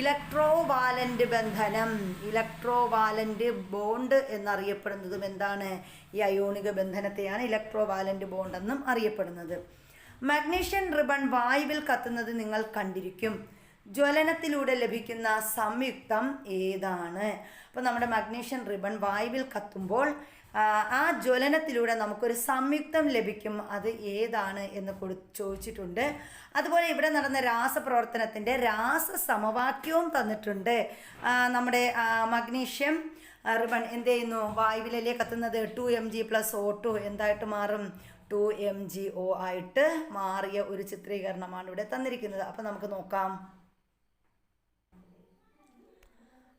ഇലക്ട്രോവാലന്റ് ബന്ധനം. ഇലക്ട്രോവാലന്റ് ബോണ്ട് എന്നറിയപ്പെടുന്നതും എന്താണ്? ഈ അയോണിക ബന്ധനത്തെയാണ് ഇലക്ട്രോവാലന്റ് ബോണ്ട് എന്നും അറിയപ്പെടുന്നത്. മഗ്നീഷ്യൻ റിബൺ വായുവിൽ കത്തുന്നത് നിങ്ങൾ കണ്ടിരിക്കും. ജ്വലനത്തിലൂടെ ലഭിക്കുന്ന സംയുക്തം ഏതാണ്? അപ്പോൾ നമ്മുടെ മഗ്നീഷ്യൻ റിബൺ വായുവിൽ കത്തുമ്പോൾ ആ ജ്വലനത്തിലൂടെ നമുക്കൊരു സംയുക്തം ലഭിക്കും. അത് ഏതാണ് എന്ന് ചോദിച്ചിട്ടുണ്ട്. അതുപോലെ ഇവിടെ നടന്ന രാസപ്രവർത്തനത്തിൻ്റെ രാസസമവാക്യവും തന്നിട്ടുണ്ട്. നമ്മുടെ മഗ്നീഷ്യം റിബൺ എന്ത് ചെയ്യുന്നു? വായുവിലല്ലേ കത്തുന്നത്. 2Mg+O2 എന്തായിട്ട് മാറും? 2MgO ആയിട്ട് മാറിയ ഒരു ചിത്രീകരണമാണ് ഇവിടെ തന്നിരിക്കുന്നത്. അപ്പോൾ നമുക്ക് നോക്കാം.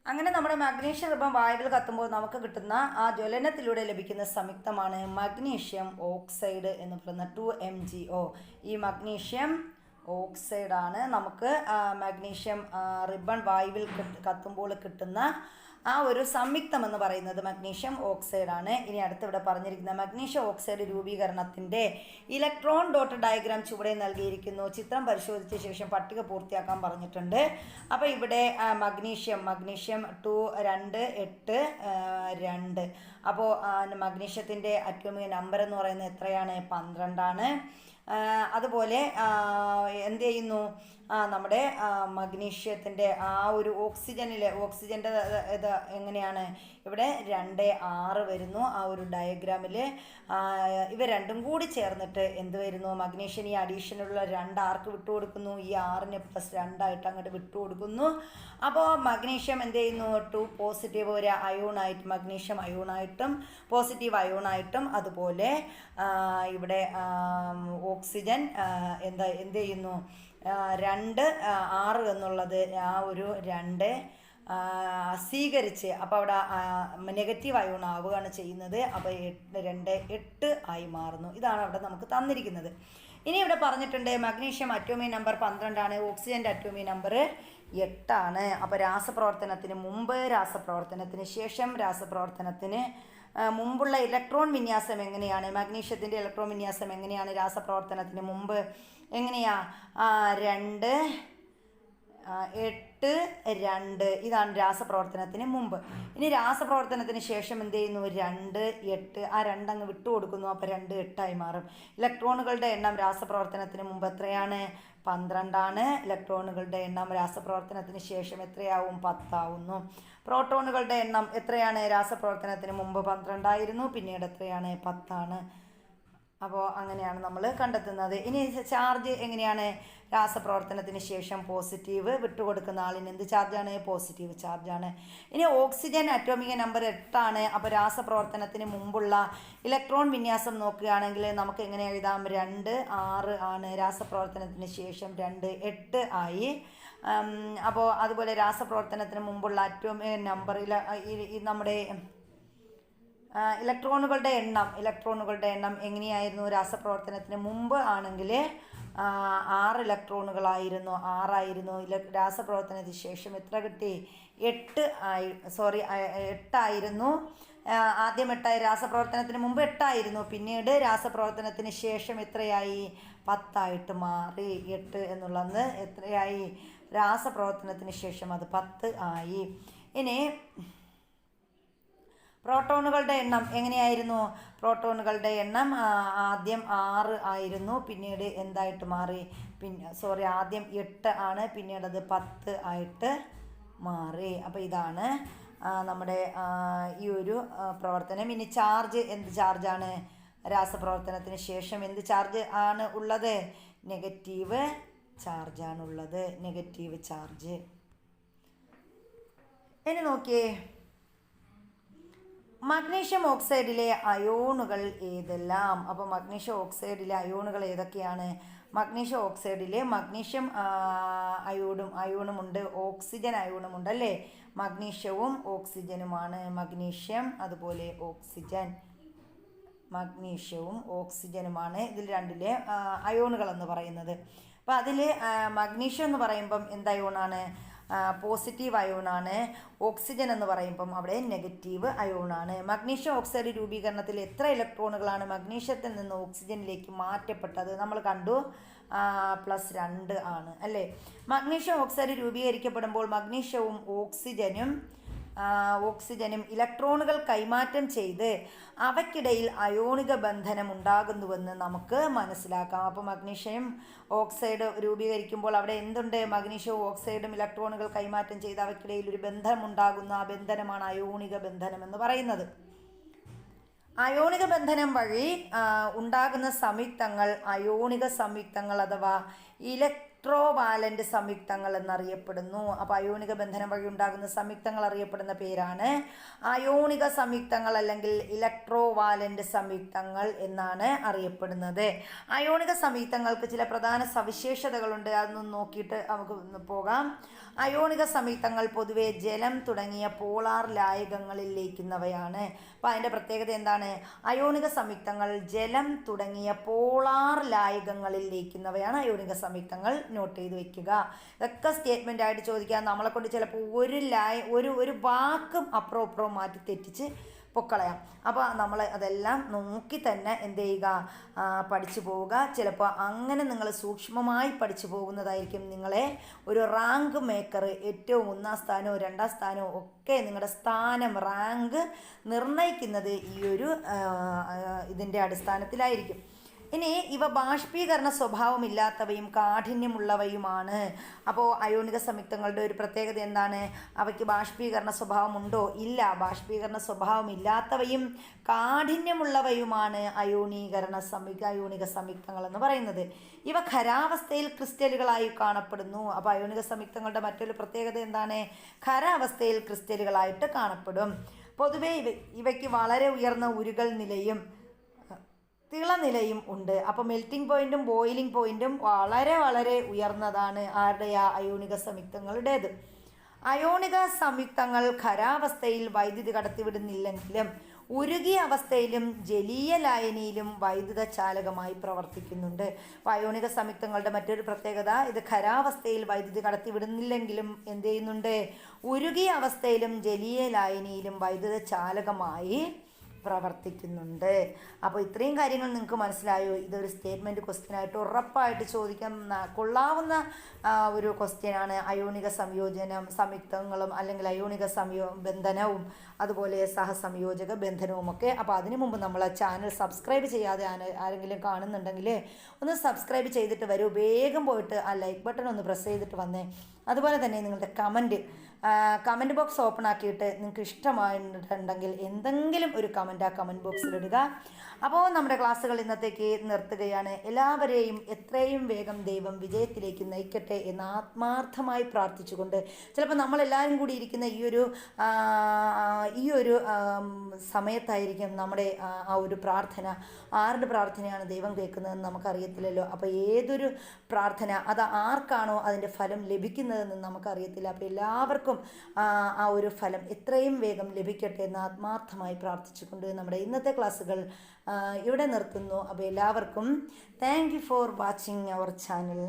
അങ്ങനെ നമ്മുടെ മഗ്നീഷ്യം റിബൺ വായുവിൽ കത്തുമ്പോൾ നമുക്ക് കിട്ടുന്ന ആ ജ്വലനത്തിലൂടെ ലഭിക്കുന്ന സംയുക്തമാണ് മഗ്നീഷ്യം ഓക്സൈഡ് എന്ന് പറയുന്ന 2MgO. ഈ മഗ്നീഷ്യം ഓക്സൈഡാണ് നമുക്ക് മഗ്നീഷ്യം റിബൺ വായുവിൽ കത്തുമ്പോൾ കിട്ടുന്ന ആ ഒരു സംയുക്തം എന്ന് പറയുന്നത് മഗ്നീഷ്യം ഓക്സൈഡാണ്. ഇനി അടുത്തിവിടെ പറഞ്ഞിരിക്കുന്ന മഗ്നീഷ്യം ഓക്സൈഡ് രൂപീകരണത്തിൻ്റെ ഇലക്ട്രോൺ ഡോട്ട് ഡയഗ്രാം ചുവടെ നൽകിയിരിക്കുന്നു. ചിത്രം പരിശോധിച്ച ശേഷം പട്ടിക പൂർത്തിയാക്കാൻ പറഞ്ഞിട്ടുണ്ട്. അപ്പോൾ ഇവിടെ മഗ്നീഷ്യം 2 2 8 2. അപ്പോൾ മഗ്നീഷ്യത്തിൻ്റെ അറ്റോമിക് നമ്പർ എന്ന് പറയുന്നത് എത്രയാണ്? 12 ആണ്. അതുപോലെ എന്ത് ചെയ്യുന്നു? നമ്മുടെ മഗ്നീഷ്യത്തിൻ്റെ ആ ഒരു ഓക്സിജൻ്റെ ഇത് എങ്ങനെയാണ്? ഇവിടെ 2 6 വരുന്നു. ആ ഒരു ഡയഗ്രാമിൽ ഇവ രണ്ടും കൂടി ചേർന്നിട്ട് എന്ത് വരുന്നു? മഗ്നീഷ്യൻ ഈ അഡീഷനുള്ള 2 ആർക്ക് വിട്ടുകൊടുക്കുന്നു? ഈ 6ന് +2 ആയിട്ട് അങ്ങോട്ട് വിട്ടുകൊടുക്കുന്നു. അപ്പോൾ മഗ്നീഷ്യം എന്ത് ചെയ്യുന്നു? 2 പോസിറ്റീവ് ഒരു അയോണായിട്ട് മഗ്നീഷ്യം അയോണായിട്ടും പോസിറ്റീവ് അയോണായിട്ടും, അതുപോലെ ഇവിടെ ഓക്സിജൻ എന്ത് ചെയ്യുന്നു? 2 6 എന്നുള്ളത് ആ ഒരു 2 സ്വീകരിച്ച്, അപ്പോൾ അവിടെ നെഗറ്റീവ് അയോൺ ആവുകയാണ് ചെയ്യുന്നത്. അപ്പോൾ 2 8 ആയി മാറുന്നു. ഇതാണ് അവിടെ നമുക്ക് തന്നിരിക്കുന്നത്. ഇനി ഇവിടെ പറഞ്ഞിട്ടുണ്ട് മഗ്നീഷ്യം അറ്റോമിക് നമ്പർ 12 ആണ്, ഓക്സിജൻ്റെ അറ്റോമിക് നമ്പർ 8 ആണ്. അപ്പോൾ രാസപ്രവർത്തനത്തിന് മുമ്പ്, രാസപ്രവർത്തനത്തിന് ശേഷം, രാസപ്രവർത്തനത്തിന് മുമ്പുള്ള ഇലക്ട്രോൺ വിന്യാസം എങ്ങനെയാണ്? മഗ്നീഷ്യത്തിൻ്റെ ഇലക്ട്രോൺ വിന്യാസം എങ്ങനെയാണ് രാസപ്രവർത്തനത്തിന് മുമ്പ്? എങ്ങനെയാ? 2 8 2. ഇതാണ് രാസപ്രവർത്തനത്തിന് മുമ്പ്. ഇനി രാസപ്രവർത്തനത്തിന് ശേഷം എന്ത് ചെയ്യുന്നു? 2 8. ആ 2 അങ്ങ് വിട്ടുകൊടുക്കുന്നു. അപ്പോൾ 2 8 ആയി മാറും. ഇലക്ട്രോണുകളുടെ എണ്ണം രാസപ്രവർത്തനത്തിന് മുമ്പ് എത്രയാണ്? 12 ആണ്. ഇലക്ട്രോണുകളുടെ എണ്ണം രാസപ്രവർത്തനത്തിന് ശേഷം എത്രയാവും? 10 ആവുന്നു. പ്രോട്ടോണുകളുടെ എണ്ണം എത്രയാണ്? രാസപ്രവർത്തനത്തിന് മുമ്പ് 12 ആയിരുന്നു, പിന്നീട് എത്രയാണ്? 10 ആണ്. അപ്പോൾ അങ്ങനെയാണ് നമ്മൾ കണ്ടെത്തുന്നത്. ഇനി ചാർജ് എങ്ങനെയാണ്? രാസപ്രവർത്തനത്തിന് ശേഷം പോസിറ്റീവ് വിട്ടുകൊടുക്കുന്ന ആളിന് എന്ത് ചാർജാണ്? പോസിറ്റീവ് ചാർജാണ്. ഇനി ഓക്സിജൻ അറ്റോമിക നമ്പർ 8 അപ്പോൾ രാസപ്രവർത്തനത്തിന് മുമ്പുള്ള ഇലക്ട്രോൺ വിന്യാസം നോക്കുകയാണെങ്കിൽ നമുക്ക് എങ്ങനെ എഴുതാം? 2 6 ആണ്. രാസപ്രവർത്തനത്തിന് ശേഷം 2 8 ആയി. അപ്പോൾ അതുപോലെ രാസപ്രവർത്തനത്തിന് മുമ്പുള്ള അറ്റോമിക നമ്പറിൽ നമ്മുടെ ഇലക്ട്രോണുകളുടെ എണ്ണം എങ്ങനെയായിരുന്നു? രാസപ്രവർത്തനത്തിന് മുമ്പ് ആണെങ്കിൽ 6 ഇലക്ട്രോണുകളായിരുന്നു, 6 ആയിരുന്നു. രാസപ്രവർത്തനത്തിന് ശേഷം എത്ര കിട്ടി? 8 ആയിരുന്നു. ആദ്യം 8 രാസപ്രവർത്തനത്തിന് മുമ്പ് 8 ആയിരുന്നു. പിന്നീട് രാസപ്രവർത്തനത്തിന് ശേഷം എത്രയായി? 10 മാറി. 8 എന്നുള്ളത് എത്രയായി? രാസപ്രവർത്തനത്തിന് ശേഷം അത് 10 ആയി. ഇനി പ്രോട്ടോണുകളുടെ എണ്ണം എങ്ങനെയായിരുന്നു? പ്രോട്ടോണുകളുടെ എണ്ണം ആദ്യം 6 ആയിരുന്നു, പിന്നീട് എന്തായിട്ട് മാറി? ആദ്യം 8 ആണ്, പിന്നീട് അത് 10 ആയിട്ട് മാറി. അപ്പോൾ ഇതാണ് നമ്മുടെ ഈ ഒരു പ്രവർത്തനം. ഇനി ചാർജ് എന്ത് ചാർജാണ്? രാസപ്രവർത്തനത്തിന് ശേഷം എന്ത് ചാർജ് ആണ് ഉള്ളത്? നെഗറ്റീവ് ചാർജാണുള്ളത്. Negative charge. ഇനി നോക്കിയേ, മഗ്നീഷ്യം ഓക്സൈഡിലെ അയോണുകൾ ഏതെല്ലാം? അപ്പോൾ മഗ്നീഷ്യം ഓക്സൈഡിലെ അയോണുകൾ ഏതൊക്കെയാണ്? മഗ്നീഷ്യം ഓക്സൈഡിൽ മഗ്നീഷ്യം അയോണുമുണ്ട്, ഓക്സിജൻ അയോണുമുണ്ട് അല്ലേ? മഗ്നീഷ്യവും ഓക്സിജനുമാണ്. മഗ്നീഷ്യം അതുപോലെ ഓക്സിജൻ. മഗ്നീഷ്യവും ഓക്സിജനുമാണ് ഇതിൽ രണ്ടിലെ അയോണുകൾ എന്ന് പറയുന്നത്. അപ്പോൾ അതിൽ മഗ്നീഷ്യം എന്ന് പറയുമ്പം എന്ത് അയോണാണ്? പോസിറ്റീവ് അയോണാണ്. ഓക്സിജൻ എന്ന് പറയുമ്പം അവിടെ നെഗറ്റീവ് അയോണാണ്. മഗ്നീഷ്യം ഓക്സൈഡ് രൂപീകരണത്തിൽ എത്ര ഇലക്ട്രോണുകളാണ് മഗ്നീഷ്യത്തിൽ നിന്ന് ഓക്സിജനിലേക്ക് മാറ്റപ്പെട്ടത്? നമ്മൾ കണ്ടു, +2 ആണ് അല്ലേ? മഗ്നീഷ്യം ഓക്സൈഡ് രൂപീകരിക്കപ്പെടുമ്പോൾ മഗ്നീഷ്യവും ഓക്സിജനും ഇലക്ട്രോണുകൾ കൈമാറ്റം ചെയ്ത് അവയ്ക്കിടയിൽ അയോണിക ബന്ധനം ഉണ്ടാകുന്നുവെന്ന് നമുക്ക് മനസ്സിലാക്കാം. അപ്പോൾ മഗ്നീഷ്യം ഓക്സൈഡ് രൂപീകരിക്കുമ്പോൾ അവിടെ എന്തുണ്ട്? മഗ്നീഷ്യവും ഓക്സൈഡും ഇലക്ട്രോണുകൾ കൈമാറ്റം ചെയ്ത് അവയ്ക്കിടയിൽ ഒരു ബന്ധനം ഉണ്ടാകുന്ന ആ ബന്ധനമാണ് അയോണിക ബന്ധനം എന്ന് പറയുന്നത്. അയോണിക ബന്ധനം വഴി ഉണ്ടാകുന്ന സംയുക്തങ്ങൾ അയോണിക സംയുക്തങ്ങൾ അഥവാ ഇലക്ട്രോവാലന്റ് സംയുക്തങ്ങൾ എന്നറിയപ്പെടുന്നു. അപ്പോൾ അയോണിക ബന്ധനം വഴി ഉണ്ടാകുന്ന സംയുക്തങ്ങൾ അറിയപ്പെടുന്ന പേരാണ് അയോണിക സംയുക്തങ്ങൾ അല്ലെങ്കിൽ ഇലക്ട്രോവാലന്റ് സംയുക്തങ്ങൾ എന്നാണ് അറിയപ്പെടുന്നത്. അയോണിക സംയുക്തങ്ങൾക്ക് ചില പ്രധാന സവിശേഷതകളുണ്ട്. അതൊന്ന് നോക്കിയിട്ട് നമുക്ക് പോകാം. അയോണിക സംയുക്തങ്ങൾ പൊതുവെ ജലം തുടങ്ങിയ പോളാർ ലായകങ്ങളിൽ ലയിക്കുന്നവയാണ്. അപ്പോൾ അതിൻ്റെ പ്രത്യേകത എന്താണ്? അയോണിക സംയുക്തങ്ങൾ ജലം തുടങ്ങിയ പോളാർ ലായകങ്ങളിൽ ലയിക്കുന്നവയാണ് അയോണിക സംയുക്തങ്ങൾ. നോട്ട് ചെയ്ത് വെക്കുക. ഇതൊക്കെ സ്റ്റേറ്റ്മെൻ്റ് ആയിട്ട് ചോദിക്കാം. നമ്മളെ കൊണ്ട് ചിലപ്പോൾ ഒരു വാക്കും അപ്പുറവും മാറ്റി തെറ്റിച്ച് പൊക്കളയാം. അപ്പോൾ നമ്മൾ അതെല്ലാം നോക്കി തന്നെ എന്ത് ചെയ്യുക? പഠിച്ചു പോവുക. ചിലപ്പോൾ അങ്ങനെ നിങ്ങൾ സൂക്ഷ്മമായി പഠിച്ചു പോകുന്നതായിരിക്കും നിങ്ങളെ ഒരു റാങ്ക് മേക്കർ, ഏറ്റവും 1ാം സ്ഥാനമോ 2ാം സ്ഥാനമോ ഒക്കെ നിങ്ങളുടെ സ്ഥാനം റാങ്ക് നിർണ്ണയിക്കുന്നത് ഈ ഒരു ഇതിൻ്റെ അടിസ്ഥാനത്തിലായിരിക്കും. ഇനി ഇവ ബാഷ്പീകരണ സ്വഭാവമില്ലാത്തവയും കാഠിന്യമുള്ളവയുമാണ്. അപ്പോൾ അയോണിക സംയുക്തങ്ങളുടെ ഒരു പ്രത്യേകത എന്താണ്? അവയ്ക്ക് ബാഷ്പീകരണ സ്വഭാവമുണ്ടോ? ഇല്ല. ബാഷ്പീകരണ സ്വഭാവമില്ലാത്തവയും കാഠിന്യമുള്ളവയുമാണ് അയോണിക സംയുക്തങ്ങൾ എന്ന് പറയുന്നത്. ഇവ ഖരാവസ്ഥയിൽ ക്രിസ്റ്റലുകളായി കാണപ്പെടുന്നു. അപ്പോൾ അയോണിക സംയുക്തങ്ങളുടെ മറ്റൊരു പ്രത്യേകത എന്താണ്? ഖരാവസ്ഥയിൽ ക്രിസ്റ്റലുകളായിട്ട് കാണപ്പെടും. പൊതുവേ ഇവയ്ക്ക് വളരെ ഉയർന്ന ഉരുകൽ നിലയും തിളനിലയും ഉണ്ട്. അപ്പോൾ മെൽറ്റിംഗ് പോയിൻറ്റും ബോയിലിംഗ് പോയിൻറ്റും വളരെ ഉയർന്നതാണ്. ആരുടെയാ? അയോണിക സംയുക്തങ്ങളുടേത്. അയോണിക സംയുക്തങ്ങൾ ഖരാവസ്ഥയിൽ വൈദ്യുതി കടത്തിവിടുന്നില്ലെങ്കിലും ഉരുകിയ അവസ്ഥയിലും ജലീയ ലായനിയിലും വൈദ്യുത ചാലകമായി പ്രവർത്തിക്കുന്നുണ്ട്. അപ്പോൾ അയോണിക സംയുക്തങ്ങളുടെ മറ്റൊരു പ്രത്യേകത, ഇത് ഖരാവസ്ഥയിൽ വൈദ്യുതി കടത്തിവിടുന്നില്ലെങ്കിലും എന്ത് ചെയ്യുന്നുണ്ട്? ഉരുകിയ അവസ്ഥയിലും ജലീയ ലായനിയിലും വൈദ്യുത ചാലകമായി പ്രവർത്തിക്കുന്നുണ്ട്. അപ്പോൾ ഇത്രയും കാര്യങ്ങൾ നിങ്ങൾക്ക് മനസ്സിലായോ? ഇതൊരു സ്റ്റേറ്റ്മെൻറ്റ് ക്വസ്റ്റ്യനായിട്ട് ഉറപ്പായിട്ട് ചോദിക്കാൻ കൊള്ളാവുന്ന ഒരു ക്വസ്റ്റ്യനാണ്. അയോണിക സംയുക്തങ്ങളും അല്ലെങ്കിൽ അയോണിക ബന്ധനവും അതുപോലെ സഹസംയോജക ബന്ധനവുമൊക്കെ. അപ്പോൾ അതിനു മുമ്പ് നമ്മൾ ചാനൽ സബ്സ്ക്രൈബ് ചെയ്യാതെ ആരെങ്കിലും കാണുന്നുണ്ടെങ്കിൽ ഒന്ന് സബ്സ്ക്രൈബ് ചെയ്തിട്ട് വരൂ. വേഗം പോയിട്ട് ആ ലൈക്ക് ബട്ടൺ ഒന്ന് പ്രസ് ചെയ്തിട്ട് വന്നേ. അതുപോലെ തന്നെ നിങ്ങളുടെ കമൻറ്റ് കമൻറ്റ് ബോക്സ് ഓപ്പൺ ആക്കിയിട്ട് നിങ്ങൾക്ക് ഇഷ്ടമായിട്ടുണ്ടെങ്കിൽ എന്തെങ്കിലും ഒരു കമൻറ്റ് ആ കമൻറ്റ് ബോക്സിലിടുക. അപ്പോൾ നമ്മുടെ ക്ലാസ്സുകൾ ഇന്നത്തേക്ക് നിർത്തുകയാണ്. എല്ലാവരെയും എത്രയും വേഗം ദൈവം വിജയത്തിലേക്ക് നയിക്കട്ടെ എന്ന് ആത്മാർത്ഥമായി പ്രാർത്ഥിച്ചുകൊണ്ട്, ചിലപ്പോൾ നമ്മളെല്ലാവരും കൂടി ഇരിക്കുന്ന ഈ ഒരു സമയത്തായിരിക്കും നമ്മുടെ ആ ഒരു പ്രാർത്ഥന, ആരുടെ പ്രാർത്ഥനയാണ് ദൈവം കേൾക്കുന്നതെന്ന് നമുക്കറിയത്തില്ലല്ലോ. അപ്പോൾ ഏതൊരു പ്രാർത്ഥന അത് ആർക്കാണോ അതിൻ്റെ ഫലം ലഭിക്കുന്നതെന്ന് നമുക്കറിയത്തില്ല. അപ്പോൾ എല്ലാവർക്കും ആ ഒരു ഫലം എത്രയും വേഗം ലഭിക്കട്ടെ എന്ന് ആത്മാർത്ഥമായി പ്രാർത്ഥിച്ചുകൊണ്ട് നമ്മുടെ ഇന്നത്തെ ക്ലാസ്സുകൾ ഇവിടെ നിർത്തുന്നു. അപ്പോൾ എല്ലാവർക്കും thank you for watching our channel.